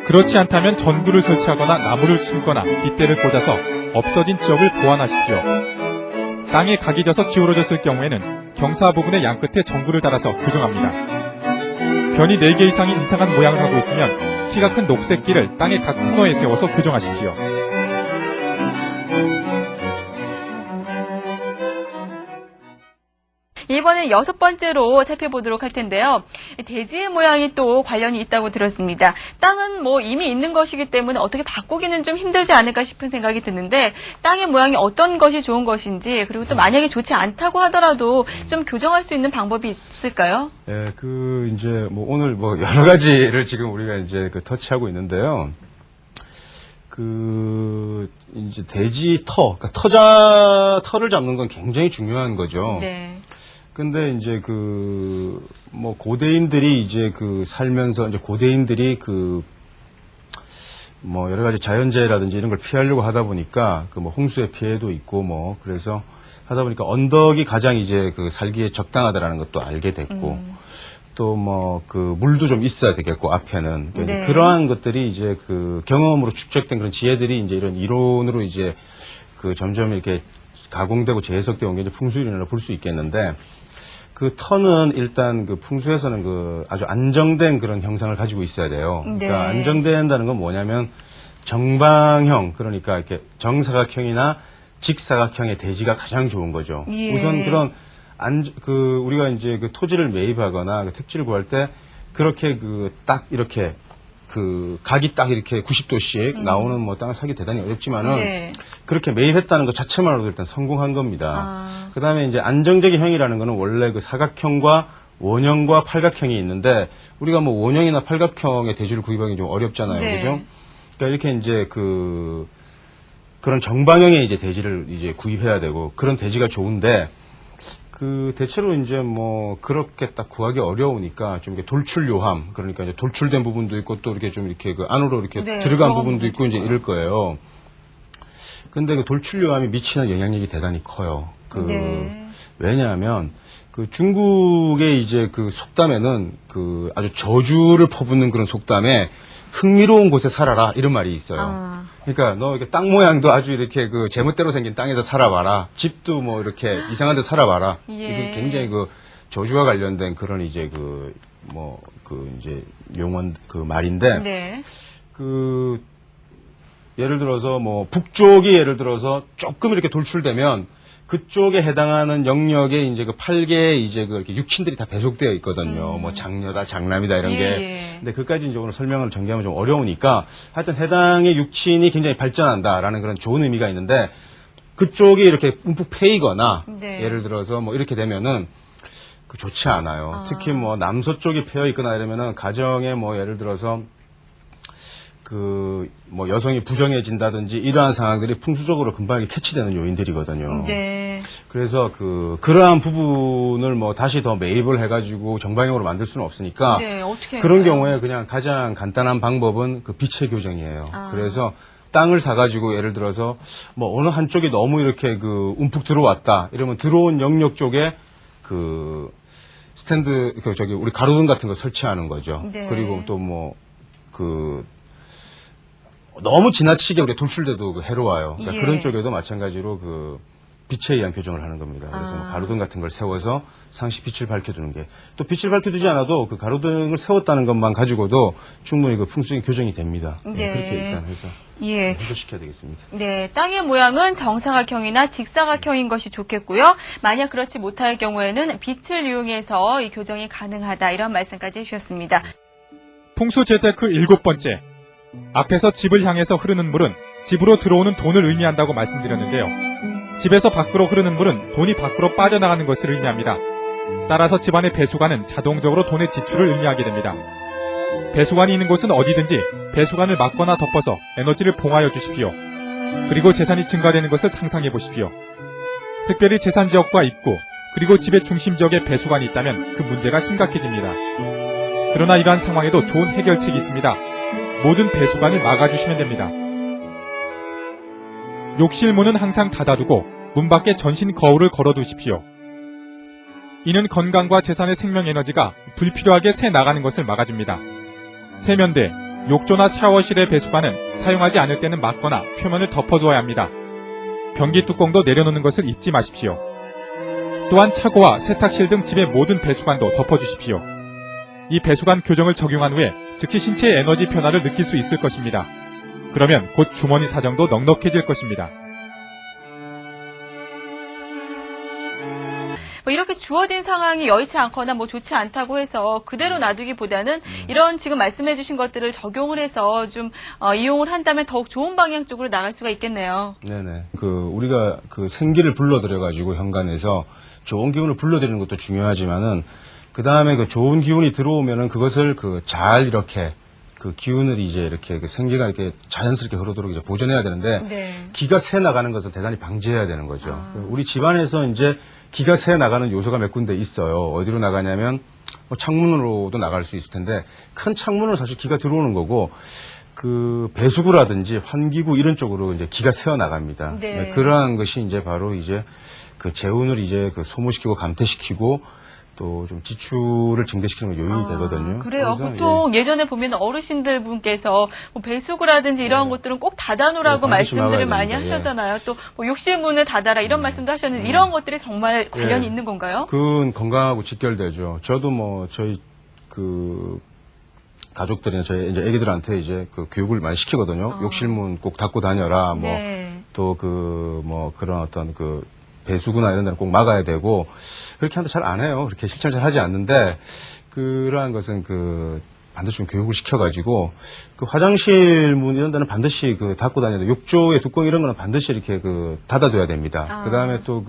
그렇지 않다면 전구를 설치하거나 나무를 심거나 빗대를 꽂아서 없어진 지역을 보완하십시오. 땅에 각이 져서 기울어졌을 경우에는 경사 부분의 양끝에 전구를 달아서 교정합니다. 변이 4개 이상인 이상한 모양을 하고 있으면 키가 큰 녹색 길을 땅의 각 코너에 세워서 교정하십시오. 이번엔 6번째로 살펴보도록 할 텐데요. 대지의 모양이 또 관련이 있다고 들었습니다. 땅은 뭐 이미 있는 것이기 때문에 어떻게 바꾸기는 좀 힘들지 않을까 싶은 생각이 드는데 땅의 모양이 어떤 것이 좋은 것인지 그리고 또 만약에 좋지 않다고 하더라도 좀 교정할 수 있는 방법이 있을까요? 예, 이제 오늘 여러 가지를 지금 우리가 이제 터치하고 있는데요. 이제 돼지 그러니까 터를 잡는 건 굉장히 중요한 거죠. 네. 근데 이제 고대인들이 이제 살면서 이제 고대인들이 여러 가지 자연재해라든지 이런 걸 피하려고 하다 보니까 홍수의 피해도 있고 그래서 하다 보니까 언덕이 가장 이제 살기에 적당하다라는 것도 알게 됐고 또 물도 좀 있어야 되겠고 앞에는 네. 그러한 것들이 이제 경험으로 축적된 그런 지혜들이 이제 이런 이론으로 이제 점점 이렇게 가공되고 재해석되어 온 게 이제 풍수이론이라고 볼 수 있겠는데 터는 일단 풍수에서는 아주 안정된 그런 형상을 가지고 있어야 돼요. 네. 그러니까 안정된다는 건 뭐냐면 정방형 그러니까 이렇게 정사각형이나 직사각형의 대지가 가장 좋은 거죠. 예. 우선 우리가 이제 토지를 매입하거나 택지를 구할 때 그렇게 딱 이렇게 각이 딱 이렇게 90도씩 나오는 땅을 사기 대단히 어렵지만은 네. 그렇게 매입했다는 것 자체만으로도 일단 성공한 겁니다. 그 다음에 이제 안정적인 형이라는 거는 원래 사각형과 원형과 팔각형이 있는데 우리가 뭐 원형이나 팔각형의 대지를 구입하기 좀 어렵잖아요. 네. 그죠? 그러니까 이렇게 이제 그런 정방형의 이제 대지를 이제 구입해야 되고 그런 대지가 좋은데 그 대체로 이제 뭐 그렇게 딱 구하기 어려우니까 좀 이렇게 돌출요함 그러니까 이제 돌출된 부분도 있고 또 이렇게 좀 이렇게 그 안으로 이렇게 네, 들어간 들어간 부분도 있고 이제 있고요. 이럴 거예요. 근데 그 돌출요함이 미치는 영향력이 대단히 커요. 네. 왜냐하면 그 중국의 이제 그 속담에는 그 아주 저주를 퍼붓는 그런 속담에 흥미로운 곳에 살아라 이런 말이 있어요. 아. 그러니까 너 이렇게 땅 모양도 아주 이렇게 그 제멋대로 생긴 땅에서 살아봐라. 집도 뭐 이렇게 이상한 데 살아봐라. 예. 이게 굉장히 그 저주와 관련된 그런 이제 그 뭐 그 이제 용언 그 말인데 네. 그 예를 들어서 뭐 북쪽이 예를 들어서 조금 이렇게 돌출되면 그쪽에 해당하는 영역에 이제 그 8개의 이제 그 이렇게 육친들이 다 배속되어 있거든요. 뭐 장녀다, 장남이다 이런 예, 게. 예. 근데 그까지 이제 오늘 설명을 전개하면 좀 어려우니까 하여튼 해당의 육친이 굉장히 발전한다라는 그런 좋은 의미가 있는데 그쪽이 이렇게 움푹 패이거나 네. 예를 들어서 뭐 이렇게 되면은 그 좋지 않아요. 특히 뭐 남서쪽이 패여 있거나 이러면은 가정에 뭐 예를 들어서 그 뭐 여성이 부정해진다든지 이러한 상황들이 풍수적으로 금방 이렇게 캐치되는 요인들이거든요. 네. 그래서 그러한 부분을 뭐 다시 더 매입을 해가지고 정방형으로 만들 수는 없으니까 네, 어떻게 그런 할까요? 경우에 그냥 가장 간단한 방법은 그 빛의 교정이에요. 아. 그래서 땅을 사가지고 예를 들어서 뭐 어느 한쪽이 너무 이렇게 그 움푹 들어왔다 이러면 들어온 영역 쪽에 그 스탠드 그 저기 우리 가로등 같은 거 설치하는 거죠. 네. 그리고 또 뭐 그 너무 지나치게 우리 돌출돼도 그 해로워요. 그러니까 예. 그런 쪽에도 마찬가지로 그 빛에 의한 교정을 하는 겁니다. 그래서 뭐 가로등 같은 걸 세워서 상시 빛을 밝혀두는 게 또 빛을 밝혀두지 않아도 그 가로등을 세웠다는 것만 가지고도 충분히 그 풍수의 교정이 됩니다. 예, 네. 그렇게 일단 해서 예. 해소시켜야 되겠습니다. 네, 땅의 모양은 정사각형이나 직사각형인 것이 좋겠고요. 만약 그렇지 못할 경우에는 빛을 이용해서 이 교정이 가능하다 이런 말씀까지 해주셨습니다. 풍수 재테크 7번째. 앞에서 집을 향해서 흐르는 물은 집으로 들어오는 돈을 의미한다고 말씀드렸는데요. 집에서 밖으로 흐르는 물은 돈이 밖으로 빠져나가는 것을 의미합니다. 따라서 집안의 배수관은 자동적으로 돈의 지출을 의미하게 됩니다. 배수관이 있는 곳은 어디든지 배수관을 막거나 덮어서 에너지를 봉하여 주십시오. 그리고 재산이 증가되는 것을 상상해 보십시오. 특별히 재산 지역과 입구, 그리고 집의 중심 지역에 배수관이 있다면 그 문제가 심각해집니다. 그러나 이러한 상황에도 좋은 해결책이 있습니다. 모든 배수관을 막아주시면 됩니다. 욕실 문은 항상 닫아두고 문 밖에 전신 거울을 걸어두십시오. 이는 건강과 재산의 생명 에너지가 불필요하게 새 나가는 것을 막아줍니다. 세면대, 욕조나 샤워실의 배수관은 사용하지 않을 때는 막거나 표면을 덮어두어야 합니다. 변기 뚜껑도 내려놓는 것을 잊지 마십시오. 또한 차고와 세탁실 등 집의 모든 배수관도 덮어주십시오. 이 배수관 교정을 적용한 후에 즉시 신체의 에너지 변화를 느낄 수 있을 것입니다. 그러면 곧 주머니 사정도 넉넉해질 것입니다. 뭐 이렇게 주어진 상황이 여의치 않거나 뭐 좋지 않다고 해서 그대로 놔두기보다는 이런 지금 말씀해 주신 것들을 적용을 해서 좀 이용을 한다면 더욱 좋은 방향 쪽으로 나갈 수가 있겠네요. 네네. 우리가 그 생기를 불러들여가지고 현관에서 좋은 기운을 불러들이는 것도 중요하지만은 그 다음에 그 좋은 기운이 들어오면은 그것을 잘 이렇게 그 기운을 이제 이렇게 그 생기가 이렇게 자연스럽게 흐르도록 이제 보존해야 되는데 네. 기가 새 나가는 것을 대단히 방지해야 되는 거죠. 우리 집안에서 이제 기가 새 나가는 요소가 몇 군데 있어요. 어디로 나가냐면 뭐 창문으로도 나갈 수 있을 텐데 큰 창문으로 사실 기가 들어오는 거고 그 배수구라든지 환기구 이런 쪽으로 이제 기가 새어 나갑니다. 네. 그러한 것이 이제 바로 이제 그 재운을 이제 그 소모시키고 감퇴시키고 또 좀 지출을 증대시키는 요인이 되거든요. 그래요. 그래서, 보통 예전에 보면 어르신들 분께서 뭐 배수구라든지 이런 것들은 꼭 닫아놓으라고 네, 반드시 말씀들을 막아야 많이 됩니다. 하셨잖아요. 또 뭐 욕실 문을 닫아라 이런 말씀도 하셨는데 이런 것들이 정말 관련이 있는 건가요? 그건 건강하고 직결되죠. 저도 뭐 저희 그 가족들이나 저희 이제 애기들한테 이제 그 교육을 많이 시키거든요. 욕실문 꼭 닫고 다녀라. 뭐 네. 또 뭐 그런 어떤 그 배수구나 이런 데는 꼭 막아야 되고 그렇게 하는데 잘 안 해요. 그렇게 실천을 잘 하지 않는데 그러한 것은 반드시 좀 교육을 시켜가지고 그 화장실 문 이런 데는 반드시 닫고 다녀야 돼. 욕조의 뚜껑 이런 거는 반드시 이렇게 닫아둬야 됩니다. 그 다음에 또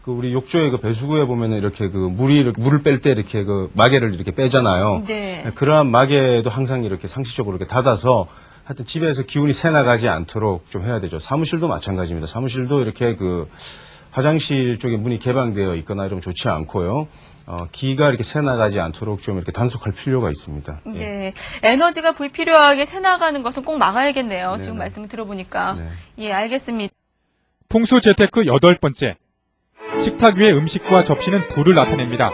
그 우리 욕조의 그 배수구에 보면은 이렇게 그 물을 뺄 때 이렇게 그 마개를 이렇게 빼잖아요. 네. 그러한 마개도 항상 이렇게 상시적으로 이렇게 닫아서 하여튼 집에서 기운이 새 나가지 않도록 좀 해야 되죠. 사무실도 마찬가지입니다. 사무실도 이렇게 그 화장실 쪽에 문이 개방되어 있거나 이러면 좋지 않고요. 기가 이렇게 새 나가지 않도록 좀 이렇게 단속할 필요가 있습니다. 예. 네. 에너지가 불필요하게 새나가는 것은 꼭 막아야겠네요. 네네. 지금 말씀을 들어보니까. 네. 예, 알겠습니다. 풍수 재테크 8번째. 식탁 위의 음식과 접시는 불을 나타냅니다.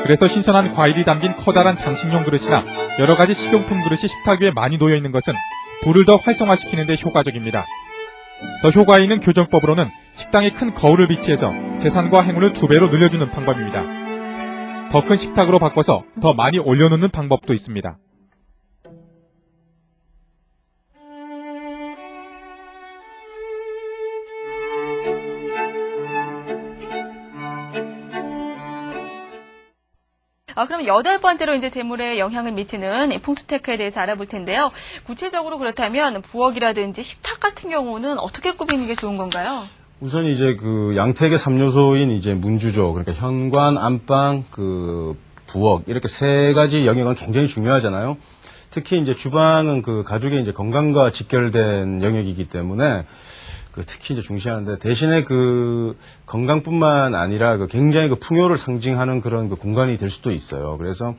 그래서 신선한 과일이 담긴 커다란 장식용 그릇이나 여러 가지 식용품 그릇이 식탁 위에 많이 놓여 있는 것은 불을 더 활성화시키는 데 효과적입니다. 더 효과 있는 교정법으로는 식당에 큰 거울을 비치해서 재산과 행운을 2배로 늘려주는 방법입니다. 더 큰 식탁으로 바꿔서 더 많이 올려놓는 방법도 있습니다. 그럼 8번째로 이제 재물에 영향을 미치는 이 풍수테크에 대해서 알아볼 텐데요. 구체적으로 그렇다면 부엌이라든지 식탁 같은 경우는 어떻게 꾸미는 게 좋은 건가요? 우선 이제 그 양택의 3요소인 이제 문주조, 그러니까 현관, 안방, 그 부엌 이렇게 3가지 영역은 굉장히 중요하잖아요. 특히 이제 주방은 그 가족의 이제 건강과 직결된 영역이기 때문에 그 특히 이제 중시하는데 대신에 그 건강뿐만 아니라 그 굉장히 그 풍요를 상징하는 그런 그 공간이 될 수도 있어요. 그래서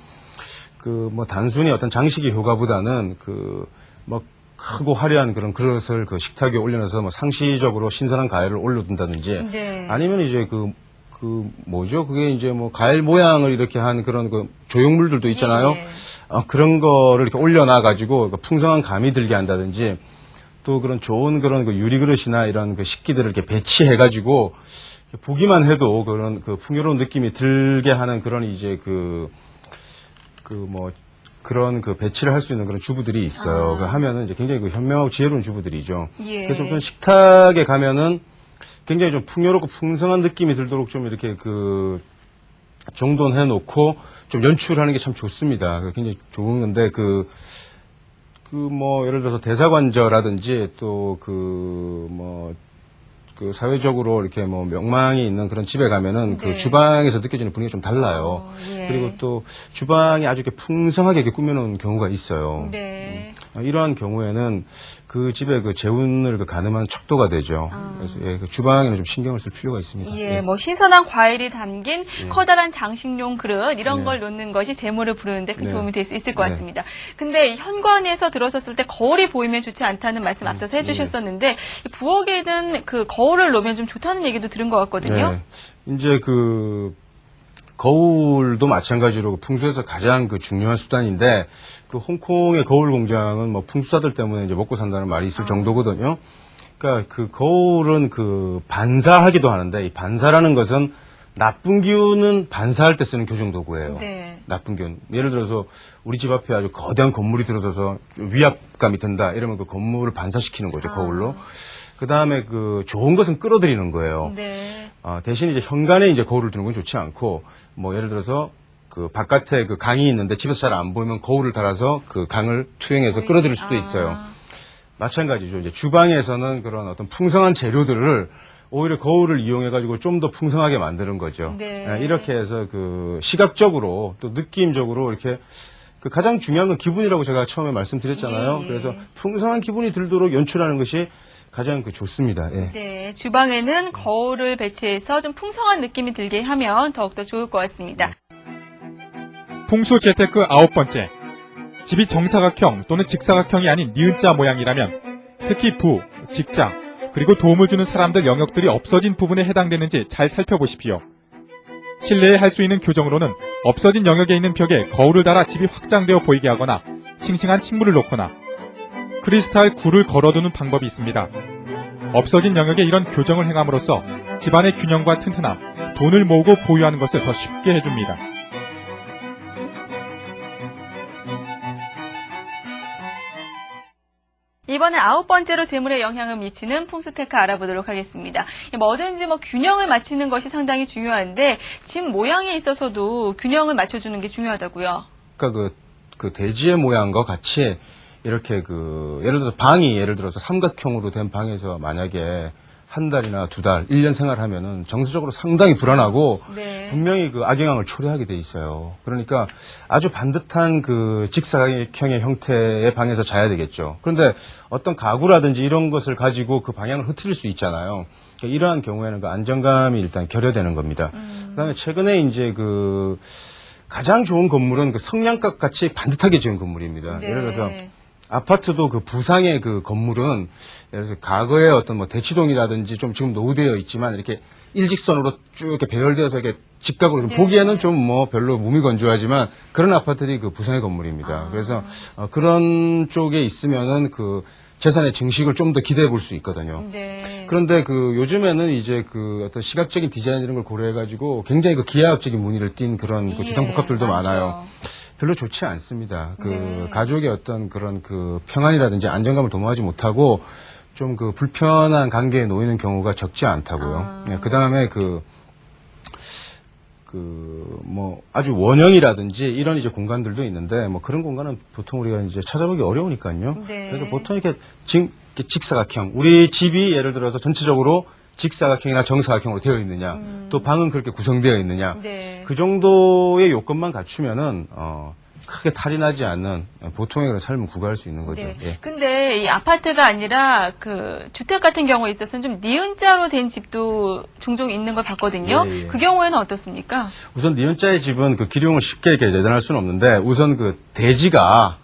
그 뭐 단순히 어떤 장식의 효과보다는 그 뭐 크고 화려한 그런 그릇을 그 식탁 위에 올려놔서 뭐 상시적으로 신선한 과일을 올려둔다든지 네. 아니면 이제 뭐죠? 그게 이제 뭐 과일 모양을 이렇게 한 그런 그 조형물들도 있잖아요. 네. 그런 거를 이렇게 올려놔가지고 풍성한 감이 들게 한다든지 또 그런 좋은 그런 그 유리 그릇이나 이런 그 식기들을 이렇게 배치해가지고 보기만 해도 그런 그 풍요로운 느낌이 들게 하는 그런 이제 그런 그 배치를 할 수 있는 그런 주부들이 있어요. 그 하면은 이제 굉장히 그 현명하고 지혜로운 주부들이죠. 예. 그래서 우선 식탁에 가면은 굉장히 좀 풍요롭고 풍성한 느낌이 들도록 좀 이렇게 그 정돈해 놓고 좀 연출하는 게 참 좋습니다. 굉장히 좋은 건데 예를 들어서 대사관저라든지 또 사회적으로 이렇게 뭐 명망이 있는 그런 집에 가면은 네. 그 주방에서 느껴지는 분위기가 좀 달라요. 예. 그리고 또 주방이 아주 이렇게 풍성하게 이렇게 꾸며놓은 경우가 있어요. 네. 이러한 경우에는 그 집의 그 재운을 그 가늠하는 척도가 되죠. 그래서 그 주방에는 좀 신경을 쓸 필요가 있습니다. 예, 뭐 신선한 과일이 담긴 커다란 장식용 그릇 이런 네. 걸 놓는 것이 재물을 부르는데 큰 네. 도움이 될 수 있을 것 네. 같습니다. 근데 현관에서 들어섰을 때 거울이 보이면 좋지 않다는 말씀 앞서서 해주셨었는데 부엌에는 그 거울을 놓으면 좀 좋다는 얘기도 들은 것 같거든요. 네. 이제 그 거울도 마찬가지로 풍수에서 가장 그 중요한 수단인데 그 홍콩의 거울 공장은 뭐 풍수사들 때문에 이제 먹고 산다는 말이 있을 정도거든요. 그러니까 그 거울은 그 반사하기도 하는데 이 반사라는 것은 나쁜 기운은 반사할 때 쓰는 교정도구예요. 네. 나쁜 기운. 예를 들어서 우리 집 앞에 아주 거대한 건물이 들어서서 위압감이 든다. 이러면 그 건물을 반사시키는 거죠, 거울로. 그 다음에 그 좋은 것은 끌어들이는 거예요. 네. 대신 이제 현관에 이제 거울을 두는 건 좋지 않고, 뭐 예를 들어서 그 바깥에 그 강이 있는데 집에서 잘 안 보이면 거울을 달아서 그 강을 투영해서 끌어들일 수도 있어요. 마찬가지죠. 이제 주방에서는 그런 어떤 풍성한 재료들을 오히려 거울을 이용해가지고 좀 더 풍성하게 만드는 거죠. 네. 이렇게 해서 그 시각적으로 또 느낌적으로 이렇게 그 가장 중요한 건 기분이라고 제가 처음에 말씀드렸잖아요. 예. 그래서 풍성한 기분이 들도록 연출하는 것이 가장 그 좋습니다. 예. 네, 주방에는 거울을 배치해서 좀 풍성한 느낌이 들게 하면 더욱더 좋을 것 같습니다. 풍수 재테크 9번째. 집이 정사각형 또는 직사각형이 아닌 니은자 모양이라면 특히 부, 직장, 그리고 도움을 주는 사람들 영역들이 없어진 부분에 해당되는지 잘 살펴보십시오. 실내에 할 수 있는 교정으로는 없어진 영역에 있는 벽에 거울을 달아 집이 확장되어 보이게 하거나 싱싱한 식물을 놓거나 크리스탈 굴을 걸어두는 방법이 있습니다. 없어진 영역에 이런 교정을 행함으로써 집안의 균형과 튼튼함, 돈을 모으고 보유하는 것을 더 쉽게 해줍니다. 이번에 9번째로 재물에 영향을 미치는 풍수테크 알아보도록 하겠습니다. 뭐든지 균형을 맞추는 것이 상당히 중요한데 집 모양에 있어서도 균형을 맞춰주는 게 중요하다고요. 그러니까 그 대지의 모양과 같이 이렇게 예를 들어서 방이 예를 들어서 삼각형으로 된 방에서 만약에 한 달이나 두 달, 1년 생활하면은 정서적으로 상당히 불안하고 네. 분명히 그 악영향을 초래하게 돼 있어요. 그러니까 아주 반듯한 그 직사각형의 형태의 방에서 자야 되겠죠. 그런데 어떤 가구라든지 이런 것을 가지고 그 방향을 흐트릴 수 있잖아요. 그러니까 이러한 경우에는 그 안정감이 일단 결여되는 겁니다. 그다음에 최근에 이제 그 가장 좋은 건물은 그 성냥갑 같이 반듯하게 지은 건물입니다. 네. 예를 들어서 아파트도 그 부상의 그 건물은 예를 들어서 과거에 어떤 뭐 대치동이라든지 좀 지금 노후되어 있지만 이렇게 일직선으로 쭉 이렇게 배열되어서 이렇게 직각으로 네. 보기에는 좀 뭐 별로 무미건조하지만 그런 아파트들이 그 부상의 건물입니다. 그래서 그런 쪽에 있으면은 그 재산의 증식을 좀 더 기대해 볼 수 있거든요. 네. 그런데 그 요즘에는 이제 그 어떤 시각적인 디자인 이런 걸 고려해가지고 굉장히 그 기하학적인 무늬를 띈 그런 그 주상복합들도 맞죠. 많아요. 별로 좋지 않습니다. 그 네. 가족의 어떤 그런 그 평안이라든지 안정감을 도모하지 못하고 좀 그 불편한 관계에 놓이는 경우가 적지 않다고요. 그 다음에 뭐 아주 원형이라든지 이런 이제 공간들도 있는데 뭐 그런 공간은 보통 우리가 이제 찾아보기 어려우니까요. 네. 그래서 보통 이렇게 직사각형, 우리 집이 예를 들어서 전체적으로 직사각형이나 정사각형으로 되어 있느냐, 또 방은 그렇게 구성되어 있느냐, 네. 그 정도의 요건만 갖추면은 크게 탈이 나지 않는 보통의 그런 삶을 구가할 수 있는 거죠. 네. 예. 근데 이 아파트가 아니라 그 주택 같은 경우에 있어서는 좀 니은자로 된 집도 종종 있는 걸 봤거든요. 예, 예. 그 경우에는 어떻습니까? 우선 니은자의 집은 그 기룡을 쉽게 이렇게 내단할 수는 없는데 우선 그 대지가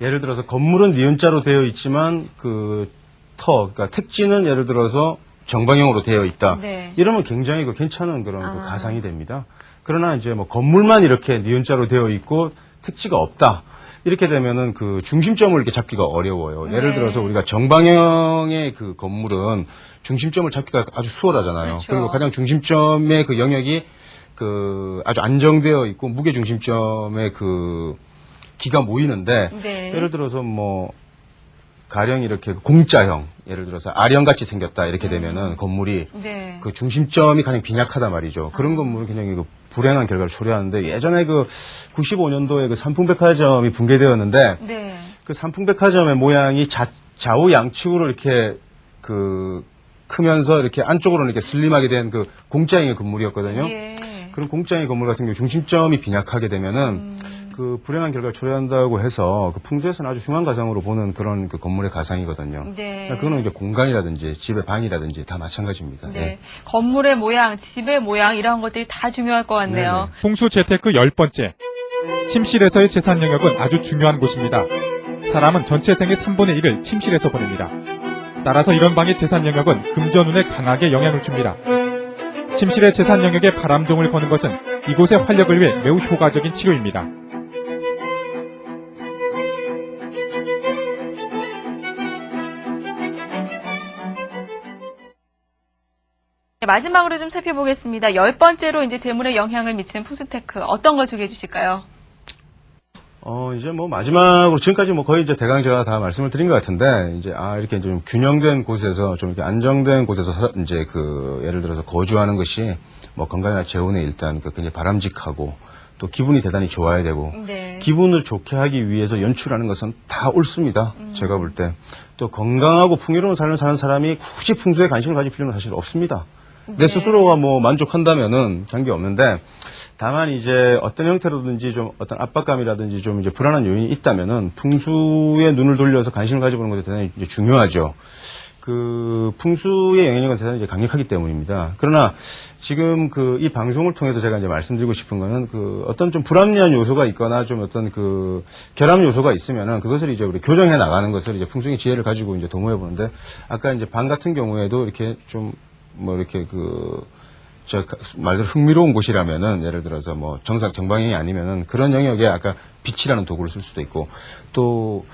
예를 들어서 건물은 니은자로 되어 있지만 그러니까 택지는 예를 들어서 정방형으로 되어 있다. 네. 이러면 굉장히 그 괜찮은 그런 그 가상이 됩니다. 그러나 이제 뭐 건물만 이렇게 니은자로 되어 있고 택지가 없다. 이렇게 되면은 그 중심점을 이렇게 잡기가 어려워요. 예를 네. 들어서 우리가 정방형의 그 건물은 중심점을 잡기가 아주 수월하잖아요. 그렇죠. 그리고 가장 중심점의 그 영역이 그 아주 안정되어 있고 무게 중심점의 그 기가 모이는데 네. 예를 들어서 뭐 가령 이렇게 공짜형 예를 들어서 아령같이 생겼다 이렇게 되면은 건물이 네. 그 중심점이 가장 빈약하단 말이죠. 그런 건물은 굉장히 그 불행한 결과를 초래하는데 예전에 그 95년도에 그 삼풍백화점이 붕괴되었는데 네. 그 삼풍백화점의 모양이 좌우 양측으로 이렇게 그 크면서 이렇게 안쪽으로는 이렇게 슬림하게 된 그 공짜형의 건물이었거든요. 예. 그런 공짜형의 건물 같은 경우 중심점이 빈약하게 되면은 그 불행한 결과를 초래한다고 해서 그 풍수에서는 아주 흉한 가상으로 보는 그런 그 건물의 가상이거든요. 네. 그러니까 그거는 이제 공간이라든지 집의 방이라든지 다 마찬가지입니다. 네. 예. 건물의 모양, 집의 모양 이런 것들이 다 중요할 것 같네요. 네네. 풍수 재테크 10번째. 침실에서의 재산 영역은 아주 중요한 곳입니다. 사람은 전체 생의 3분의 1을 침실에서 보냅니다. 따라서 이런 방의 재산 영역은 금전운에 강하게 영향을 줍니다. 침실의 재산 영역에 바람종을 거는 것은 이곳의 활력을 위해 매우 효과적인 치료입니다. 네, 마지막으로 좀 살펴보겠습니다. 10번째로 이제 재물에 영향을 미치는 풍수테크 어떤 걸 소개해 주실까요? 이제 뭐 마지막으로 지금까지 뭐 거의 이제 대강 제가 다 말씀을 드린 것 같은데 이제 이렇게 좀 균형된 곳에서 좀 이렇게 안정된 곳에서 이제 그 예를 들어서 거주하는 것이 뭐 건강이나 재혼에 일단 그 굉장히 바람직하고 또 기분이 대단히 좋아야 되고 네. 기분을 좋게 하기 위해서 연출하는 것은 다 옳습니다. 제가 볼 때. 또 건강하고 풍요로운 삶을 사는 사람이 굳이 풍수에 관심을 가질 필요는 사실 없습니다. 내 스스로가 뭐 만족한다면은 관계 없는데 다만 이제 어떤 형태로든지 좀 어떤 압박감이라든지 좀 이제 불안한 요인이 있다면은 풍수에 눈을 돌려서 관심을 가져보는 것이 대단히 이제 중요하죠. 그 풍수의 영향력은 대단히 이제 강력하기 때문입니다. 그러나 지금 그 이 방송을 통해서 제가 이제 말씀드리고 싶은 거는 그 어떤 좀 불합리한 요소가 있거나 좀 어떤 그 결함 요소가 있으면은 그것을 이제 우리 교정해 나가는 것을 이제 풍수의 지혜를 가지고 이제 도모해 보는데 아까 이제 방 같은 경우에도 이렇게 좀 뭐 이렇게 저 말대로 흥미로운 곳이라면은 예를 들어서 뭐 정방향이 아니면은 그런 영역에 아까 빛이라는 도구를 쓸 수도 있고 또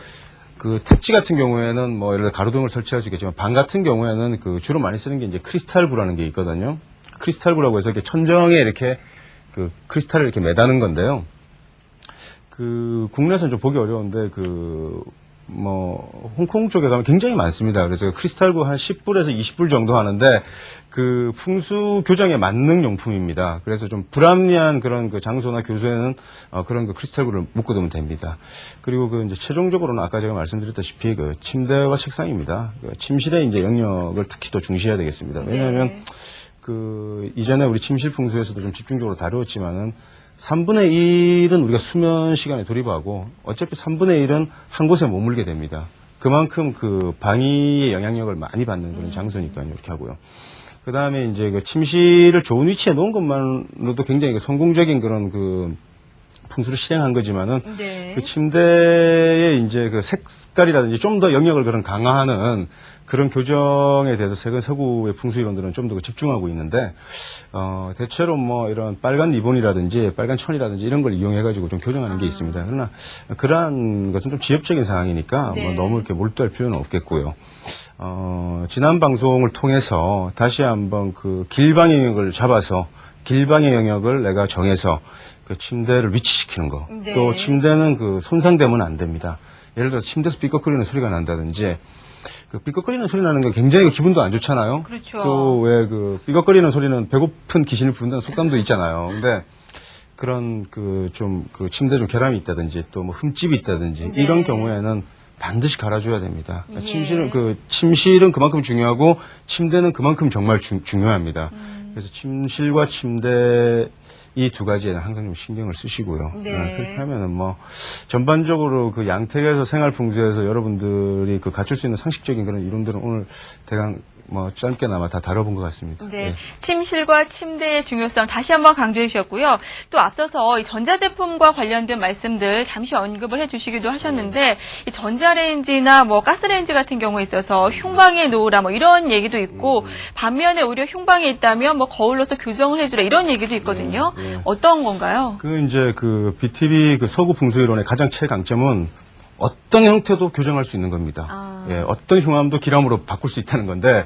그 택지 같은 경우에는 뭐 예를 들어 가로등을 설치할 수 있겠지만 방 같은 경우에는 그 주로 많이 쓰는 게 이제 크리스탈구라는 게 있거든요. 크리스탈구라고 해서 이렇게 천정에 이렇게 그 크리스탈을 이렇게 매다는 건데요. 그 국내에서는 좀 보기 어려운데 그 뭐 홍콩 쪽에 가면 굉장히 많습니다. 그래서 크리스탈구 한 10불에서 20불 정도 하는데 그 풍수 교정에 맞는 용품입니다. 그래서 좀 불합리한 그런 그 장소나 교소에는 그런 그 크리스탈구를 묶어두면 됩니다. 그리고 그 이제 최종적으로는 아까 제가 말씀드렸다시피 그 침대와 책상입니다. 그 침실의 이제 영역을 특히 더 중시해야 되겠습니다. 왜냐하면 그 이전에 우리 침실 풍수에서도 좀 집중적으로 다루었지만은 3분의 1은 우리가 수면 시간에 돌입하고 어차피 3분의 1은 한 곳에 머물게 됩니다. 그만큼 그 방위의 영향력을 많이 받는 그런 장소니까요. 이렇게 하고요. 그 다음에 이제 그 침실을 좋은 위치에 놓은 것만으로도 굉장히 성공적인 그런 그 풍수를 실행한 거지만은 네. 그 침대의 이제 그 색깔이라든지 좀 더 영역을 그런 강화하는 그런 교정에 대해서 최근 서구의 풍수 이론들은 좀 더 집중하고 있는데 대체로 뭐 이런 빨간 리본이라든지 빨간 천이라든지 이런 걸 이용해가지고 좀 교정하는 게 있습니다. 그러나 그러한 것은 좀 지엽적인 상황이니까 네. 뭐 너무 이렇게 몰두할 필요는 없겠고요. 지난 방송을 통해서 다시 한번 그 길방의 영역을 잡아서 길방의 영역을 내가 정해서 그 침대를 위치시키는 거. 네. 또 침대는 그 손상되면 안 됩니다. 예를 들어서 침대에서 삐걱거리는 소리가 난다든지 그 삐걱거리는 소리 나는 게 굉장히 기분도 안 좋잖아요. 그렇죠. 또 왜 그 삐걱거리는 소리는 배고픈 귀신을 부른다는 속담도 있잖아요. 근데 그런 그 좀 그 침대에 좀 결함이 있다든지 또 뭐 흠집이 있다든지 네. 이런 경우에는 반드시 갈아줘야 됩니다. 예. 침실은 그만큼 중요하고 침대는 그만큼 정말 중요합니다. 그래서 침실과 침대 이 두 가지에는 항상 좀 신경을 쓰시고요. 네. 그렇게 하면은 뭐 전반적으로 그 양택에서 생활 풍수에서 여러분들이 그 갖출 수 있는 상식적인 그런 이론들은 오늘 대강 뭐 짧게나마 다 다뤄본 것 같습니다. 네. 예. 침실과 침대의 중요성 다시 한번 강조해 주셨고요. 또 앞서서 이 전자제품과 관련된 말씀들 잠시 언급을 해 주시기도 하셨는데 이 전자레인지나 뭐 가스레인지 같은 경우에 있어서 흉방에 놓으라 뭐 이런 얘기도 있고 반면에 오히려 흉방에 있다면 뭐 거울로서 교정을 해주라 이런 얘기도 있거든요. 예. 어떤 건가요? 그 이제 그 BTV 그 서구 풍수 이론의 가장 최강점은 어떤 형태도 교정할 수 있는 겁니다. 아. 예, 어떤 흉함도 기람으로 바꿀 수 있다는 건데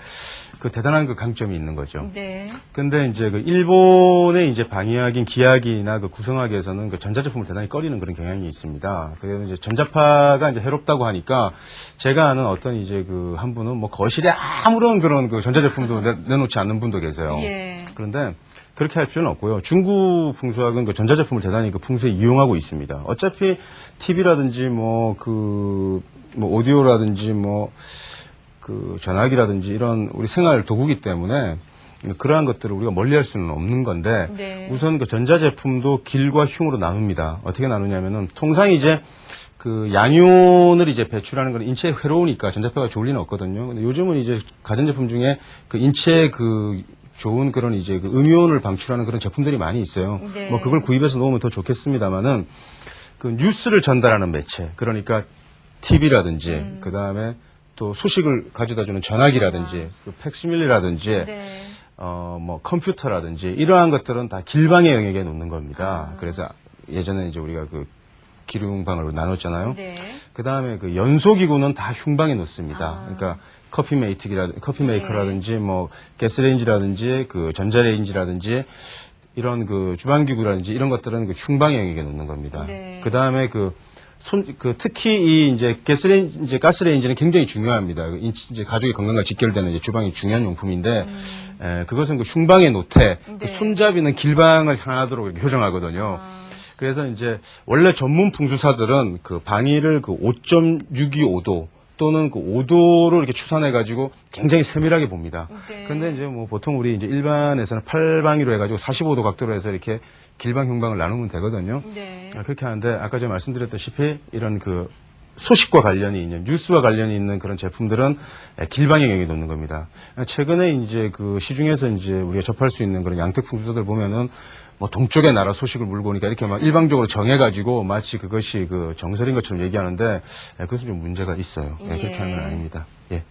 그 대단한 그 강점이 있는 거죠. 네. 근데 이제 그 일본의 이제 방위학인 기하기나 그 구성학에서는 그 전자제품을 대단히 꺼리는 그런 경향이 있습니다. 그래서 이제 전자파가 이제 해롭다고 하니까 제가 아는 어떤 이제 그 한 분은 뭐 거실에 아무런 그런 그 전자제품도 내놓지 않는 분도 계세요. 예. 그런데 그렇게 할 필요는 없고요. 중국 풍수학은 그 전자제품을 대단히 그 풍수에 이용하고 있습니다. 어차피 TV라든지 뭐 오디오라든지 그 전화기라든지 이런 우리 생활 도구기 때문에 그러한 것들을 우리가 멀리할 수는 없는 건데 네. 우선 그 전자제품도 길과 흉으로 나눕니다. 어떻게 나누냐면은 통상 이제 그 양이온을 이제 배출하는 건 인체에 괴로우니까 전자파가 좋을 리는 없거든요. 근데 요즘은 이제 가전제품 중에 그 인체에 그 좋은 그런 이제 그 음이온을 방출하는 그런 제품들이 많이 있어요. 네. 뭐 그걸 구입해서 놓으면 더 좋겠습니다만은 그 뉴스를 전달하는 매체, 그러니까 TV라든지 그 다음에 또 소식을 가져다주는 전화기라든지 그 팩시밀리라든지 네. 뭐 컴퓨터라든지 이러한 것들은 다 길방의 영역에 놓는 겁니다. 그래서 예전에 이제 우리가 그 기lum방으로 나눴잖아요. 네. 그 다음에 그 연소기구는 다 흉방에 놓습니다. 그러니까 커피 메이커라든지 뭐 가스레인지라든지 그 전자레인지라든지 이런 그 주방기구라든지 이런 것들은 그 흉방의 영역에 놓는 겁니다. 네. 그 다음에 특히 이 이제 가스레인지는 굉장히 중요합니다. 이제 가족의 건강과 직결되는 이제 주방이 중요한 용품인데, 그것은 그 흉방에 놓되, 네. 그 손잡이는 길방을 향하도록 이렇게 교정하거든요. 그래서 이제 원래 전문 풍수사들은 그 방위를 그 5.625도 또는 그 5도로 이렇게 추산해가지고 굉장히 세밀하게 봅니다. 네. 그런데 이제 뭐 보통 우리 이제 일반에서는 8방위로 해가지고 45도 각도로 해서 이렇게 길방, 흉방을 나누면 되거든요. 네. 그렇게 하는데 아까 제가 말씀드렸다시피 이런 그 소식과 관련이 있는 뉴스와 관련이 있는 그런 제품들은 길방의 영역에 놓는 겁니다. 최근에 이제 그 시중에서 이제 우리가 접할 수 있는 그런 양택 풍수사들 보면은 뭐 동쪽의 나라 소식을 물고 오니까 이렇게 막 일방적으로 정해가지고 마치 그것이 그 정설인 것처럼 얘기하는데 그것은 좀 문제가 있어요. 예. 그렇게 하는 건 아닙니다. 예.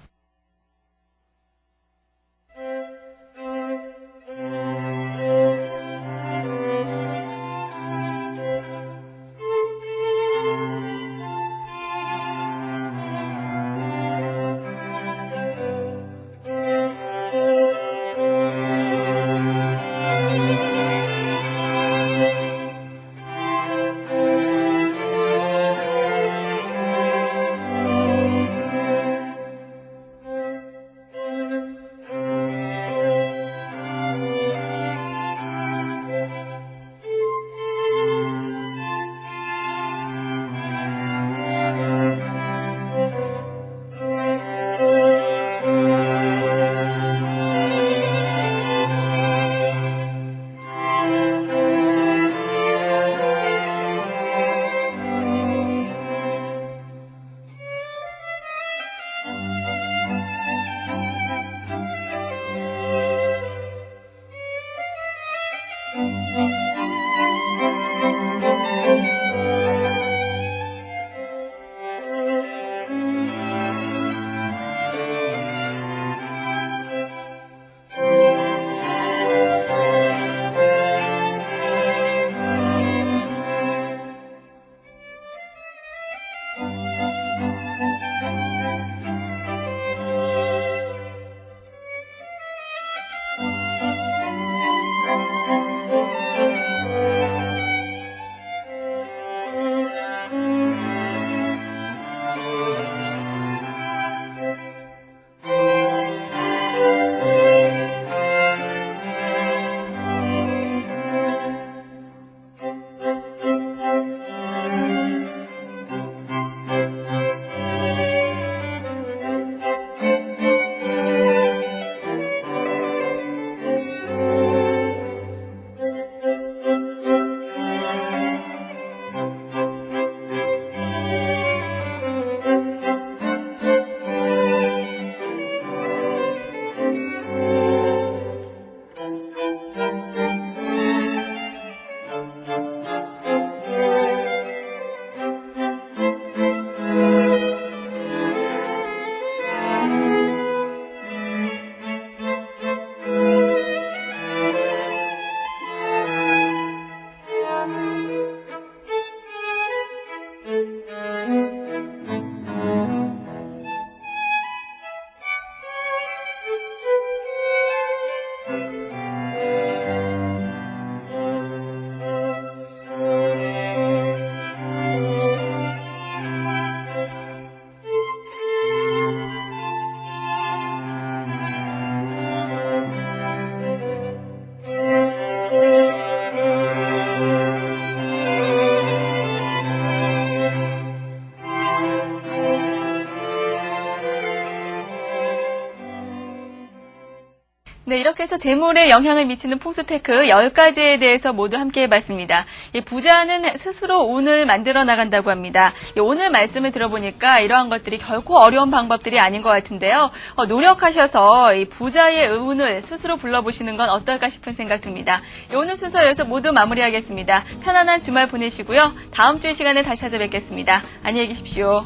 네, 이렇게 해서 재물에 영향을 미치는 풍수테크 10가지에 대해서 모두 함께 해봤습니다. 이 부자는 스스로 운을 만들어 나간다고 합니다. 오늘 말씀을 들어보니까 이러한 것들이 결코 어려운 방법들이 아닌 것 같은데요. 노력하셔서 이 부자의 운을 스스로 불러보시는 건 어떨까 싶은 생각 듭니다. 오늘 순서 여기서 모두 마무리하겠습니다. 편안한 주말 보내시고요. 다음 주 이 시간에 다시 찾아뵙겠습니다. 안녕히 계십시오.